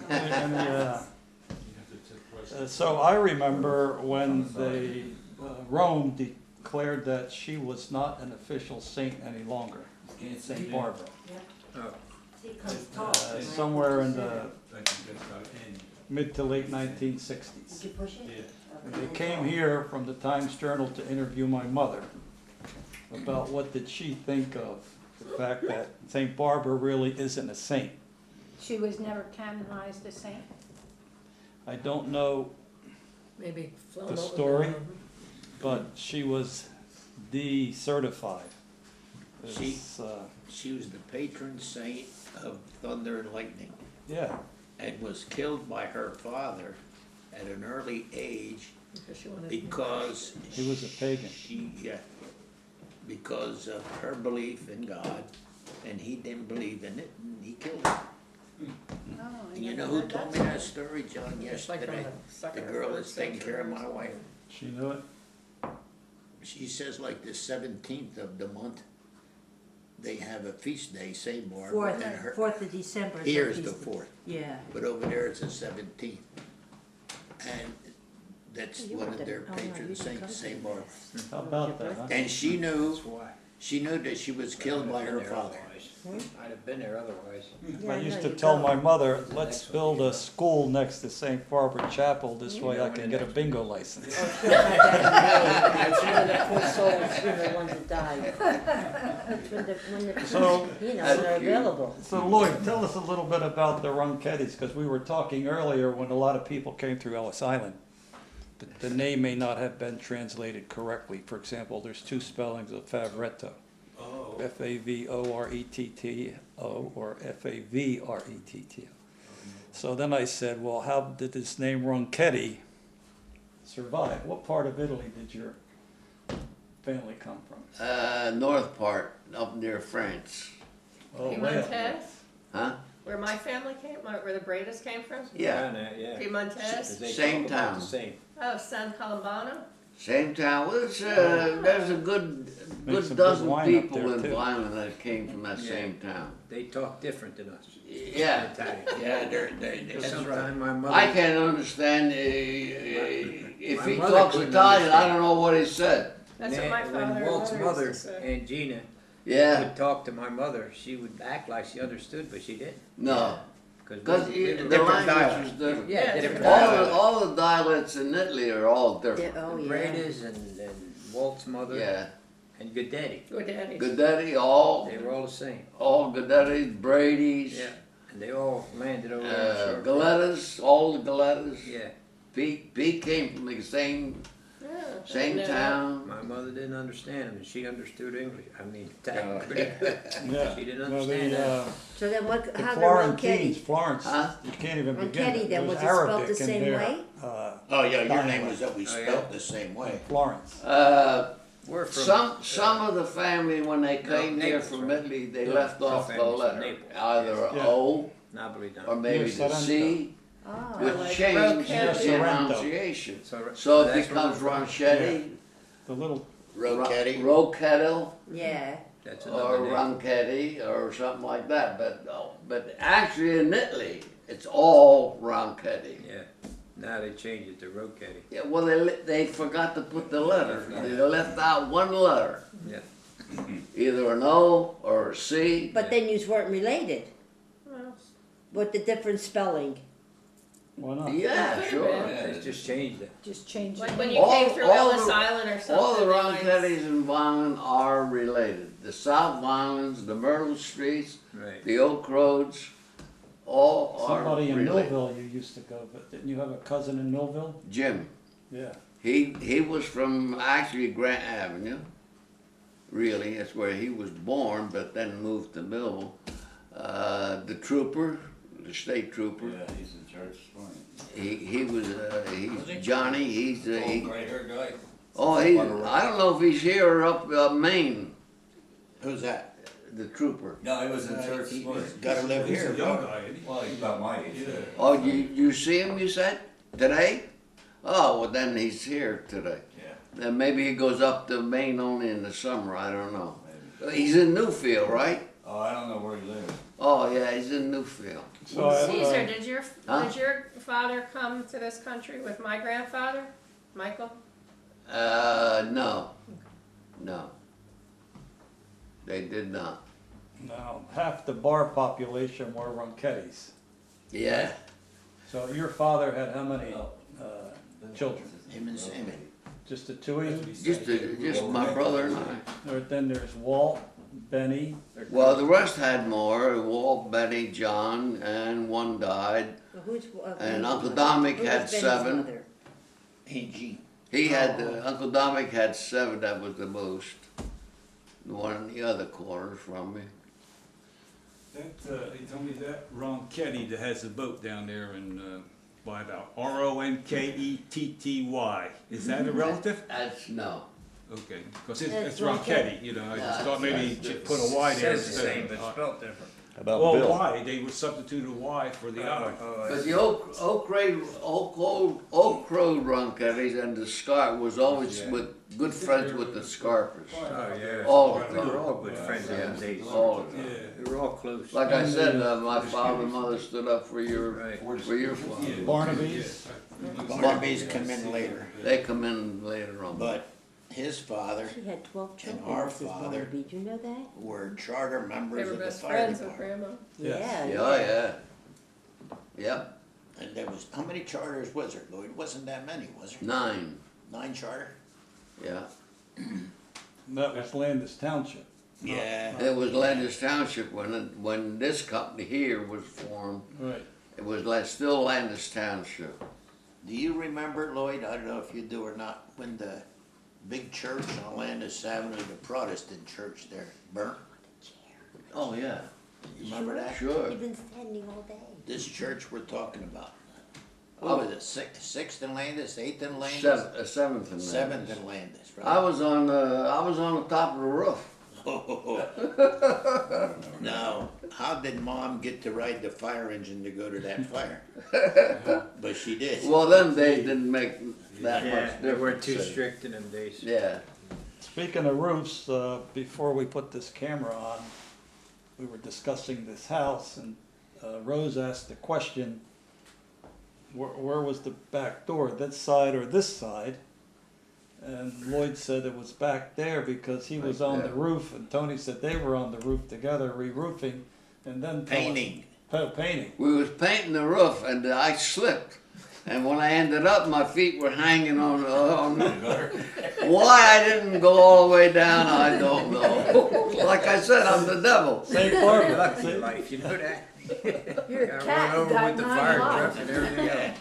And, You have to take precedence. so I remember when Rome declared that she was not an official saint any longer, Saint Barbara. Somewhere in the I think that's got to end. mid to late 1960s. Did you push it? Yeah. And they came here from the Times Journal to interview my mother about what did she think of the fact that Saint Barbara really isn't a saint. She was never canonized a saint. I don't know, Maybe flown The over story? them. but she was decertified. She- It's, She was the patron saint of thunder and lightning, yeah, and was killed by her father at an early age Because she wanted- because he was a pagan. because of her belief in God, and he didn't believe in it, and he killed her. Oh, I And you know never who heard told that me that story, John, It's like from yesterday? the second The or girl third that's taking care of century my or wife. She knew it. She says like the 17th of the month, they have a feast day, Saint Barbara, and her, 4th of December. is here her is the feast. 4th, Yeah. but over there it's the 17th. And that's You one went of their to- oh, no, you patron didn't come saints, to Saint this. Barbara. How about that, huh? And she knew, That's why. she knew that she was killed by her father. I'd have been there otherwise. Yeah, I know, used to you tell go. my mother, let's build a school next to St. Barbara Chapel, this way know I when can the get a next bingo license. It's one of the poor souls, you know, the ones that died. When the, So- you know, they're available. So Lloyd, tell us a little bit about the Ronchettis, because we were talking earlier when a lot of people came through Ellis Island. The name may not have been translated correctly. For example, there's two spellings of Favoretto. Oh, F-A-V-O-R-E-T-T-O or F-A-V-R-E-T-T-O. So then I said, well, how did this name Ronchetti survive? What part of Italy did your family come from? North part, up near France. Oh, way up. Piedmontese, Huh? where my family came, where the Bredas came from? Yeah, Yeah. Piedmontese? They Same talk about town. the same. Oh, San Colombano? same town. Well, there's a good Make some good dozen wine up people there, in too. Violin that came from that same town. They talk different than us. Yeah. Italian. Yeah, that's right. Sometimes my mother. I can't understand if My he mother talks couldn't Italian. I understand. don't know what he said. That's what my When father and Walt's mother mother, used to say. Aunt Gina, Yeah, would talk to my mother, she would act like she understood, but she didn't. no, Because because the Different language dialect. is different. Yeah, Yeah, different different dialect. All the dialects in Italy are all different. Oh, yeah. Brady's and Walt's mother Yeah, and Goodetti. Good daddy. Guidetti, all They were all the same. Guidettis, Brady's, Yeah. And they all landed over there in Scarpa. Galettas, all the Galettas. Yeah. Pete came from the same Yeah, and, town. My mother didn't understand him, and she understood English. I mean, Italian pretty good. Yeah. She didn't Well, understand that. So then what, The how the Florentines, Ronchetti? Florence, Huh? you can't even begin. Ronchetti then, There's was it spelled Arabic the in same there. way? Oh, yeah, your name Dialect. was always Oh, yeah. spelled the same way. Florence. We're from Some of the family when they came here Naples, from right? Italy, they Yeah, left some off the families from letter, Naples. either a Yeah. O Napoli or down. maybe Near the C, Oh, which like changed Roquette. the Sorrento. pronunciation. So So it that's becomes where we're from. Ronchetti, The little, Roquetti. Roquetto, yeah. That's or another name. Ronchetti, or something like that. But actually in Italy, it's all Ronchetti. Yeah. Now they changed it to Roquetti. Yeah, well, they forgot to put the letter. They left out one letter. Yeah. either an O or a C. But then you weren't related. Well, With the different spelling. Why not? Yeah, sure. They just changed it. Just change like it. when you All- came through all Ellis the- Island or something. All the they might- Roncallis and Vineland are related. The South Vinelands, the Myrtle Streets, Right. the Oak Roads, all are Somebody in related. Millville you used to go, but didn't you have a cousin in Millville? Jim, Yeah. he was from actually Grant Avenue. Really, that's where he was born, but then moved to Millville. The trooper, the state trooper, Yeah, he's in church. he was he's Johnny. He's he, Gray hair guy. I don't know if he's here or up Maine. Who's that? The trooper. No, he was in church. He gotta live He's here. a young guy, isn't he? Well, he's about my age. Yeah. Oh, you see him? You said today? Oh, well then he's here today. Yeah. Then maybe he goes up to Maine only in the summer. I don't know. He's in Newfield, right? Oh, I don't know where he lives. Oh yeah, he's in Newfield. So, Caesar, did Huh? your father come to this country with my grandfather, Michael? No. They did not. now, half the bar population were Ronchettis. Yeah. So your father had how many children? Him and Sammy. Just the two of you? Just my brother and I. Or then there's Walt, Benny. Well, the rest had more. Walt, Betty, John, and one died. Well, who's, And Benny's Uncle mother? Dominic Who had was Benny's 7. mother? Aunt Jean. He had Uncle Dominic had 7. That was the most. The one in the other corner from me. That, he told me that Ron Ketty that has a boat down there in, by about Ronkettty. Is that a relative? That's no. Okay, because it's That's Ron Ron Ketty, you know, I Yeah, just thought maybe that's- you put a Y there Says the instead same, of. but spelled different. About Well, Bill? Y, they would substitute a Y for the I. But the Oak Road Roncallis and the Scarpa was always with good friends with the Scarpas. Oh, yeah. All the We were time. all good friends in those days. All the time. Yeah. We were all close. Like I said, my father and mother stood up for your Right. father. Barnaby's. Barnaby's come in later, They come in later on. but his father She had 12 children. our Mrs. father- Barnaby. Do you know that? were charter They members were of the best fire friends with department. Grandma. Yes. Yeah. Yeah, yeah. Yep, And there was, how many charters was there, Lloyd? Wasn't that many, was there? 9. 9 charter? Yeah. That was Landis Township. Yeah. It was Landis Township when this company here was formed. Right. It was still Landis Township. Do you remember, Lloyd, I don't know if you do or not, when the big church on Landis Avenue, the Protestant church there, burnt? Oh yeah. You remember that? Sure. You've been standing all day. This church we're talking about. What was it, sixth in Landis, 8th in Landis? 7th and 7th in Landis, right? I was on the top of the roof. Now, how did Mom get to ride the fire engine to go to that fire? But she did. Well, them days didn't make that Yeah, much they weren't difference. too strict in them days. Yeah. Speaking of roofs, before we put this camera on, we were discussing this house, and Rose asked the question, where was the back door, this side or this side? And Lloyd said it was back there because he was Right on the there. roof, and Tony said they were on the roof together, re-roofing, and then Painting. Painting. We was painting the roof and I slipped. And when I ended up, my feet were hanging on why I didn't go all the way down, I don't know. Like I said, I'm the devil. St. You're Barbara. lucky in life, you know that? You're a Got cat, run you over got with the 9 fire lives. truck and everything else.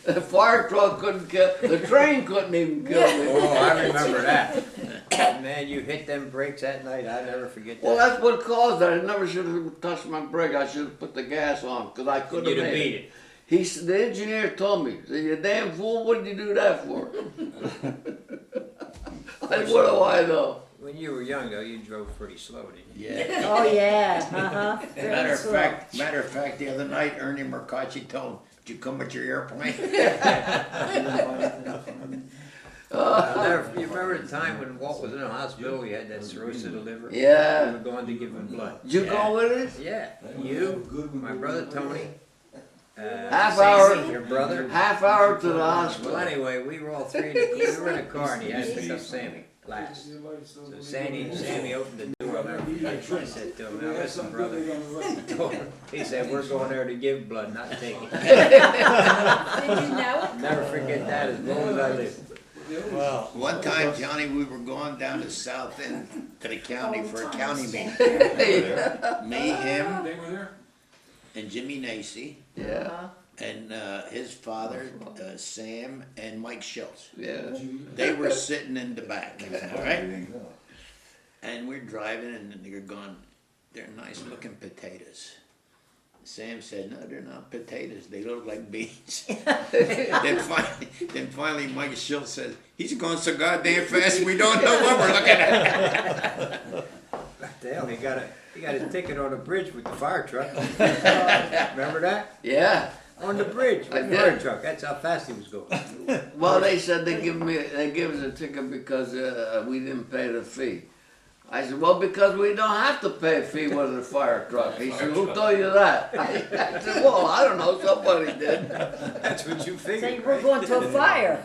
The fire truck couldn't kill, the train couldn't even kill me. Oh, I remember that. Man, you hit them brakes that night, I never forget Well, that. that's what caused that. I never should have touched my brake. I should have put the gas on because I couldn't You'd have have made beat it. it. The engineer told me, "Say, you damn fool, what did you do that for?" I said, what do I know? When you were young though, you drove pretty slow, didn't you? Yeah. Oh, yeah, uh-huh. Matter of fact, the other night, Ernie Mercacci told him, "Did you come with your airplane?" You remember the time when Walt was in the hospital, we had that cirrhosis of the liver? We Yeah. were going to give him blood. Did you go with it? Yeah, you, my brother Tony, Half Sammy, hour. your brother. Half hour to the Well, hospital. anyway, we were all three, we were in a car and he had to pick up Sammy. last. So Sammy opened the door. I said to him, "Now listen, brother." He said, "We're going there to give blood, not take it." Did you know it? Never forget that as long as I live. Well, One time, Johnny, we were going down to South End to the county for a county meeting. Me, him, They were there? and Jimmy Nacy, Yeah, and his father, Sam, and Mike Schultz. yeah. They were sitting in the back, all right? And we're driving, and they're going, they're nice looking potatoes. Sam said, no, they're not potatoes, they look like beans. then finally Mike Schultz says, he's going so goddamn fast, we don't know what we're looking at. What the hell, he got his ticket on the bridge with the fire truck. Remember that? Yeah. On the bridge I with the fire did. truck, that's how fast he was going. Well, they said they give us a ticket because we didn't pay the fee. I said, well, because we don't have to pay a fee with a fire truck. He said, who told you that? I said, well, I don't know, somebody did. That's what you Say figured, we're right? going to a fire.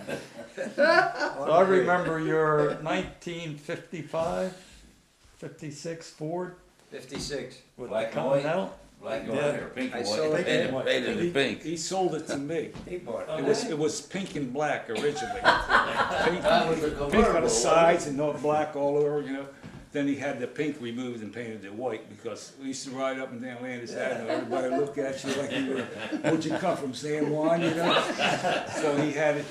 so I remember your 1955, 56 Ford 56. with Black the and white? Continental. Black and Yeah. white or pink I and saw white? it. Painted it pink. He sold it to me. He bought it. It was pink and black originally. Pink, That was a pink on convertible, the sides and not black all over, you know. Then he had the pink removed and painted it white because we used to ride up and down Landis Avenue. Everybody looked at you like you were, where'd you come from, San Juan, you know? So he had it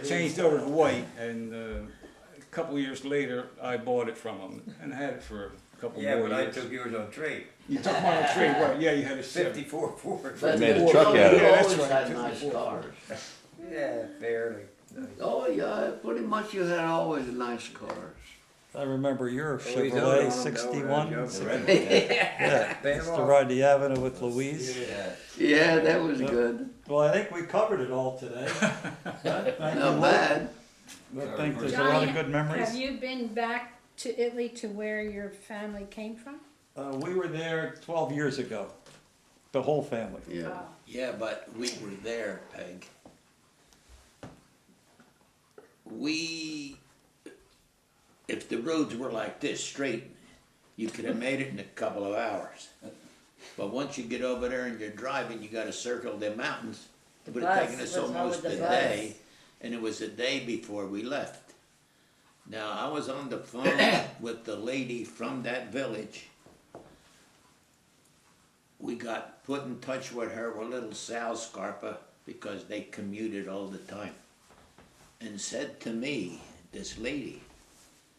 changed over to white, and a couple of years later, I bought it from him and had it for a couple Yeah, more but I years. took yours on trade. You took mine on trade, right? Yeah, you had a 54 Ford. But made a we truck out of it. That's always right, had 54. nice cars. Yeah, barely. Oh, yeah, pretty much you had always nice cars. I remember your he's older Chevrolet on 61. them, Yeah, Pay 'em used to off. ride the avenue with Louise. Yeah. Yeah, that was good. Well, I think we covered it all today. Thank you, Not Lou. bad. I think there's a lot of Johnny, good memories. Have you been back to Italy to where your family came from? We were there 12 years ago, the whole family. Yeah. Oh. Yeah, but we were there, Peg. If the roads were like this, straight, you could have made it in a couple of hours. But once you get over there and you're driving, you gotta circle the mountains. It would have bus, taken us what's wrong almost with a the bus? day, and it was a day before we left. Now, I was on the phone with the lady from that village. We got put in touch with her with little Sal Scarpa, because they commuted all the time. And said to me, this lady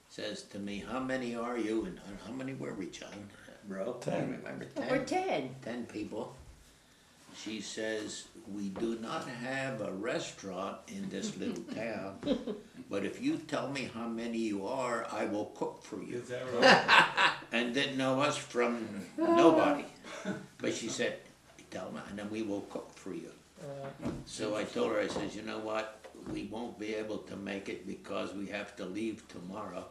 says to me, how many are you, and how many were we, John? Bro, 10. Remember We're 10. 10 people. She says, we do not have a restaurant in this little town, but if you tell me how many you are, I will cook for you. Is that right? And didn't know us from nobody. But she said, tell me, and then we will cook for you. So I told her, I says, you know what, we won't be able to make it because we have to leave tomorrow.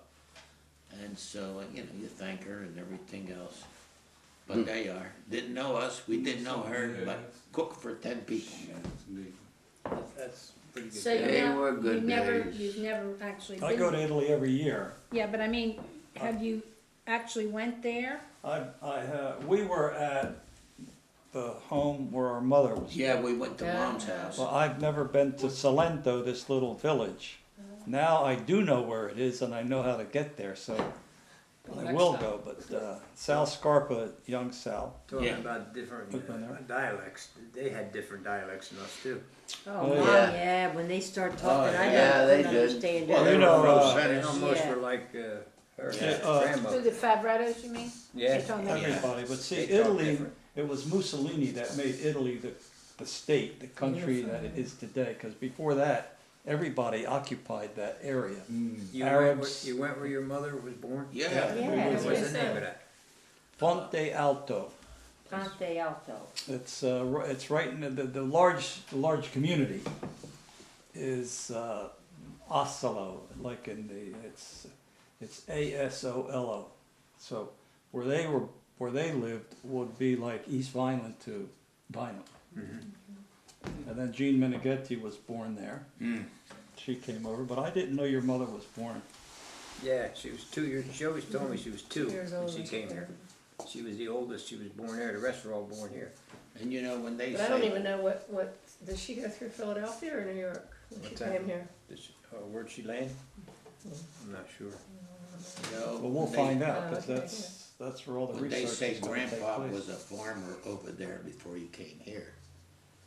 And so, you know, you thank her and everything else. But there you are. Didn't know us, we didn't know her, but cook for 10 people. That's pretty good. So They you're not, were good days. you've never actually been. I go to Italy every year. Yeah, but I mean, have you actually went there? We were at the home where our mother was. Yeah, we went to Mom's house. Well, I've never been to Salento, this little village. Now I do know where it is and I know how to get there, so I will go. But Sal Scarpa, young Sal. Talking Yeah. about different We've been there. dialects, they had different dialects than us too. Oh, Oh, Mom, yeah. yeah, when they start talking, I yeah, don't they couldn't did. understand Well, it. you know, They almost Yeah. were like her Yeah, To grandmother. the Fabrettos, you mean? Yeah. You're talking about- Everybody, but see, They talk Italy, different. it was Mussolini that made Italy the state, the country that it is today, because before that, everybody occupied that area. Arabs. You went where your mother was born? Yeah. Yeah. What's the name of that? Fonte Alto. Ponte Alto. It's right in the large community is Asolo, like in it's Asolo. So where they lived would be like East Vineland to Bynum. And then Jean Meneghetti was born there. She came over, but I didn't know your mother was born Yeah, she was 2 years, she always told me she was 2 2 years when old. she came here. She was the oldest, she was born there, the rest were all born here. And you know, when they But I don't say, even know what, did she go through Philadelphia or New York when she What's that? came here? Where'd she land? I'm not sure. you know, Well, we'll when find they, out, because okay, that's where all the when research they is say gonna take grandpa place. was a farmer over there before he came here,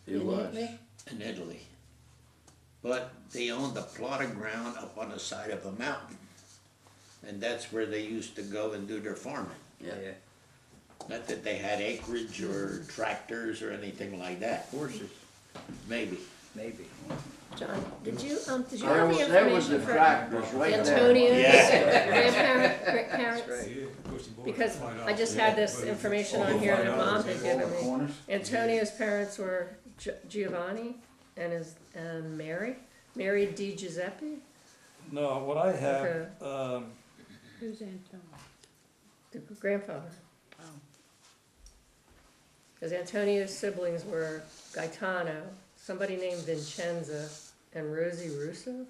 It was. in Italy. But they owned a plot of ground up on the side of a mountain. And that's where they used to go and do their farming. Yeah. Not that they had acreage or tractors or anything like that, Horses, maybe. maybe. John, did you have the There was information the for tractors right there. Antonio's Yeah. grandparents? That's right. Yeah, of course you bought it. Because Find out. I just had this But information all on the here that find Mom out had is given all me. Corners? Antonio's parents were Giovanni and Mary Di Giuseppe, No, what I have, Okay. Who's Anton? the grandfather. Because Antonio's siblings were Gaetano, somebody named Vincenza, and Rosie Russo.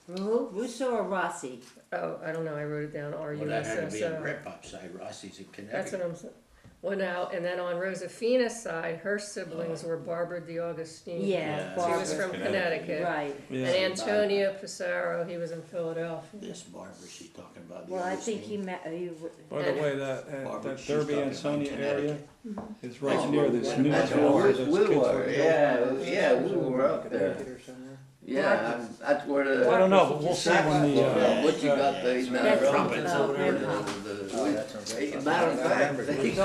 Who? Russo or Rossi? Oh, I don't know, I wrote it down, Well, that had to be on R-U-S-S-O. grandpa's side, Rossi's in That's what Connecticut. I'm saying. Well, now, and then on Rosefina's side, her siblings were Barbara D'Augustine. Yeah, Yeah. She was Barbara. from Connecticut. Right. yeah, And Antonio Pissarro, he was in Philadelphia. This Barbara she's talking about. the Well, I oldest think he name. met, by the way, that Barbara, she's Derby talking Ansonia about area Connecticut. is right Oh, near this new that's tower where those we kids were, were. yeah, we were up there. Connecticut or somewhere? Yeah, that's where the. I don't know, but we'll see when the, What you got there, That's trumpets from, over there. Grandpa. Oh, that's on Grandpa's Matter of side. I fact, remember he those.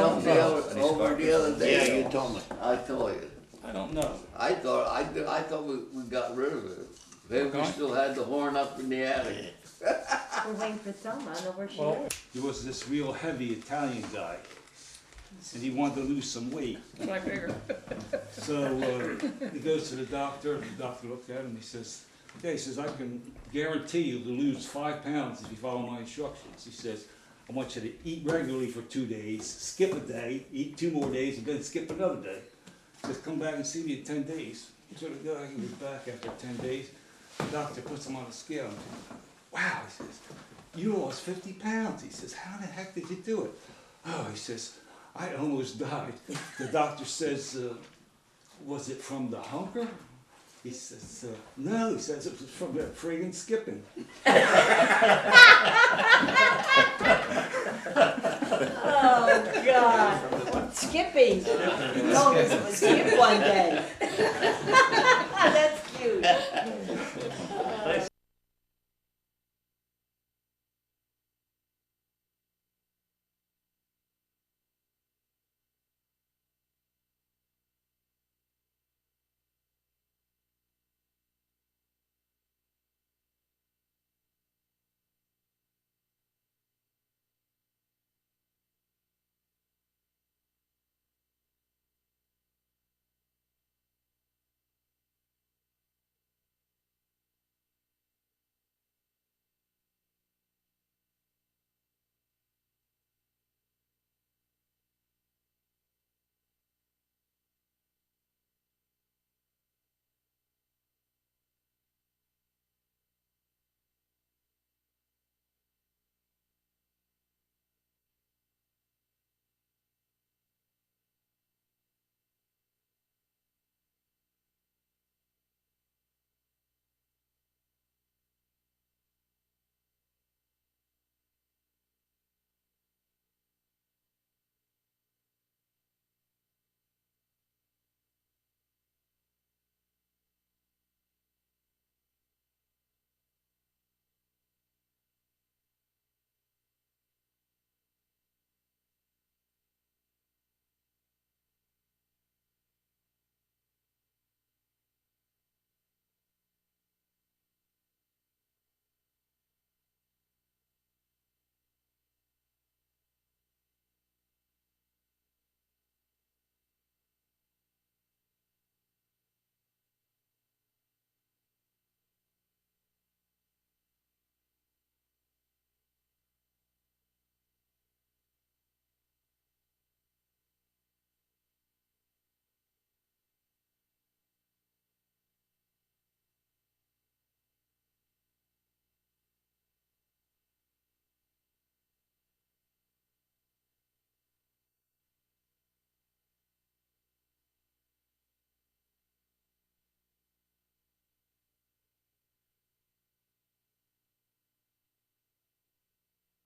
come over the other Yeah, day. you told me. I told you. I don't know. I thought we got rid of it. Maybe we Okay. still had the horn up in the attic. We're waiting for Selma, I know where she Well, is. There was this real heavy Italian guy, and he wanted to lose some weight. I figured. So he goes to the doctor looked at him, he says, "Okay," he says, "I can guarantee you to lose 5 pounds if you follow my instructions." He says, "I want you to eat regularly for 2 days, skip a day, eat 2 more days, and then skip another day. He says, come back and see me in 10 days. So the guy, he was back after 10 days. The doctor puts him on the scale. And says, "Wow," he says, "you lost 50 pounds. He says, "How the heck did you do it?" "Oh," he says, "I almost died." The doctor says, "Was it from the hunker?" He says, "No," he says, "it was from that friggin' skipping." Oh, God. Skipping. He told us it was skip one day. That's cute.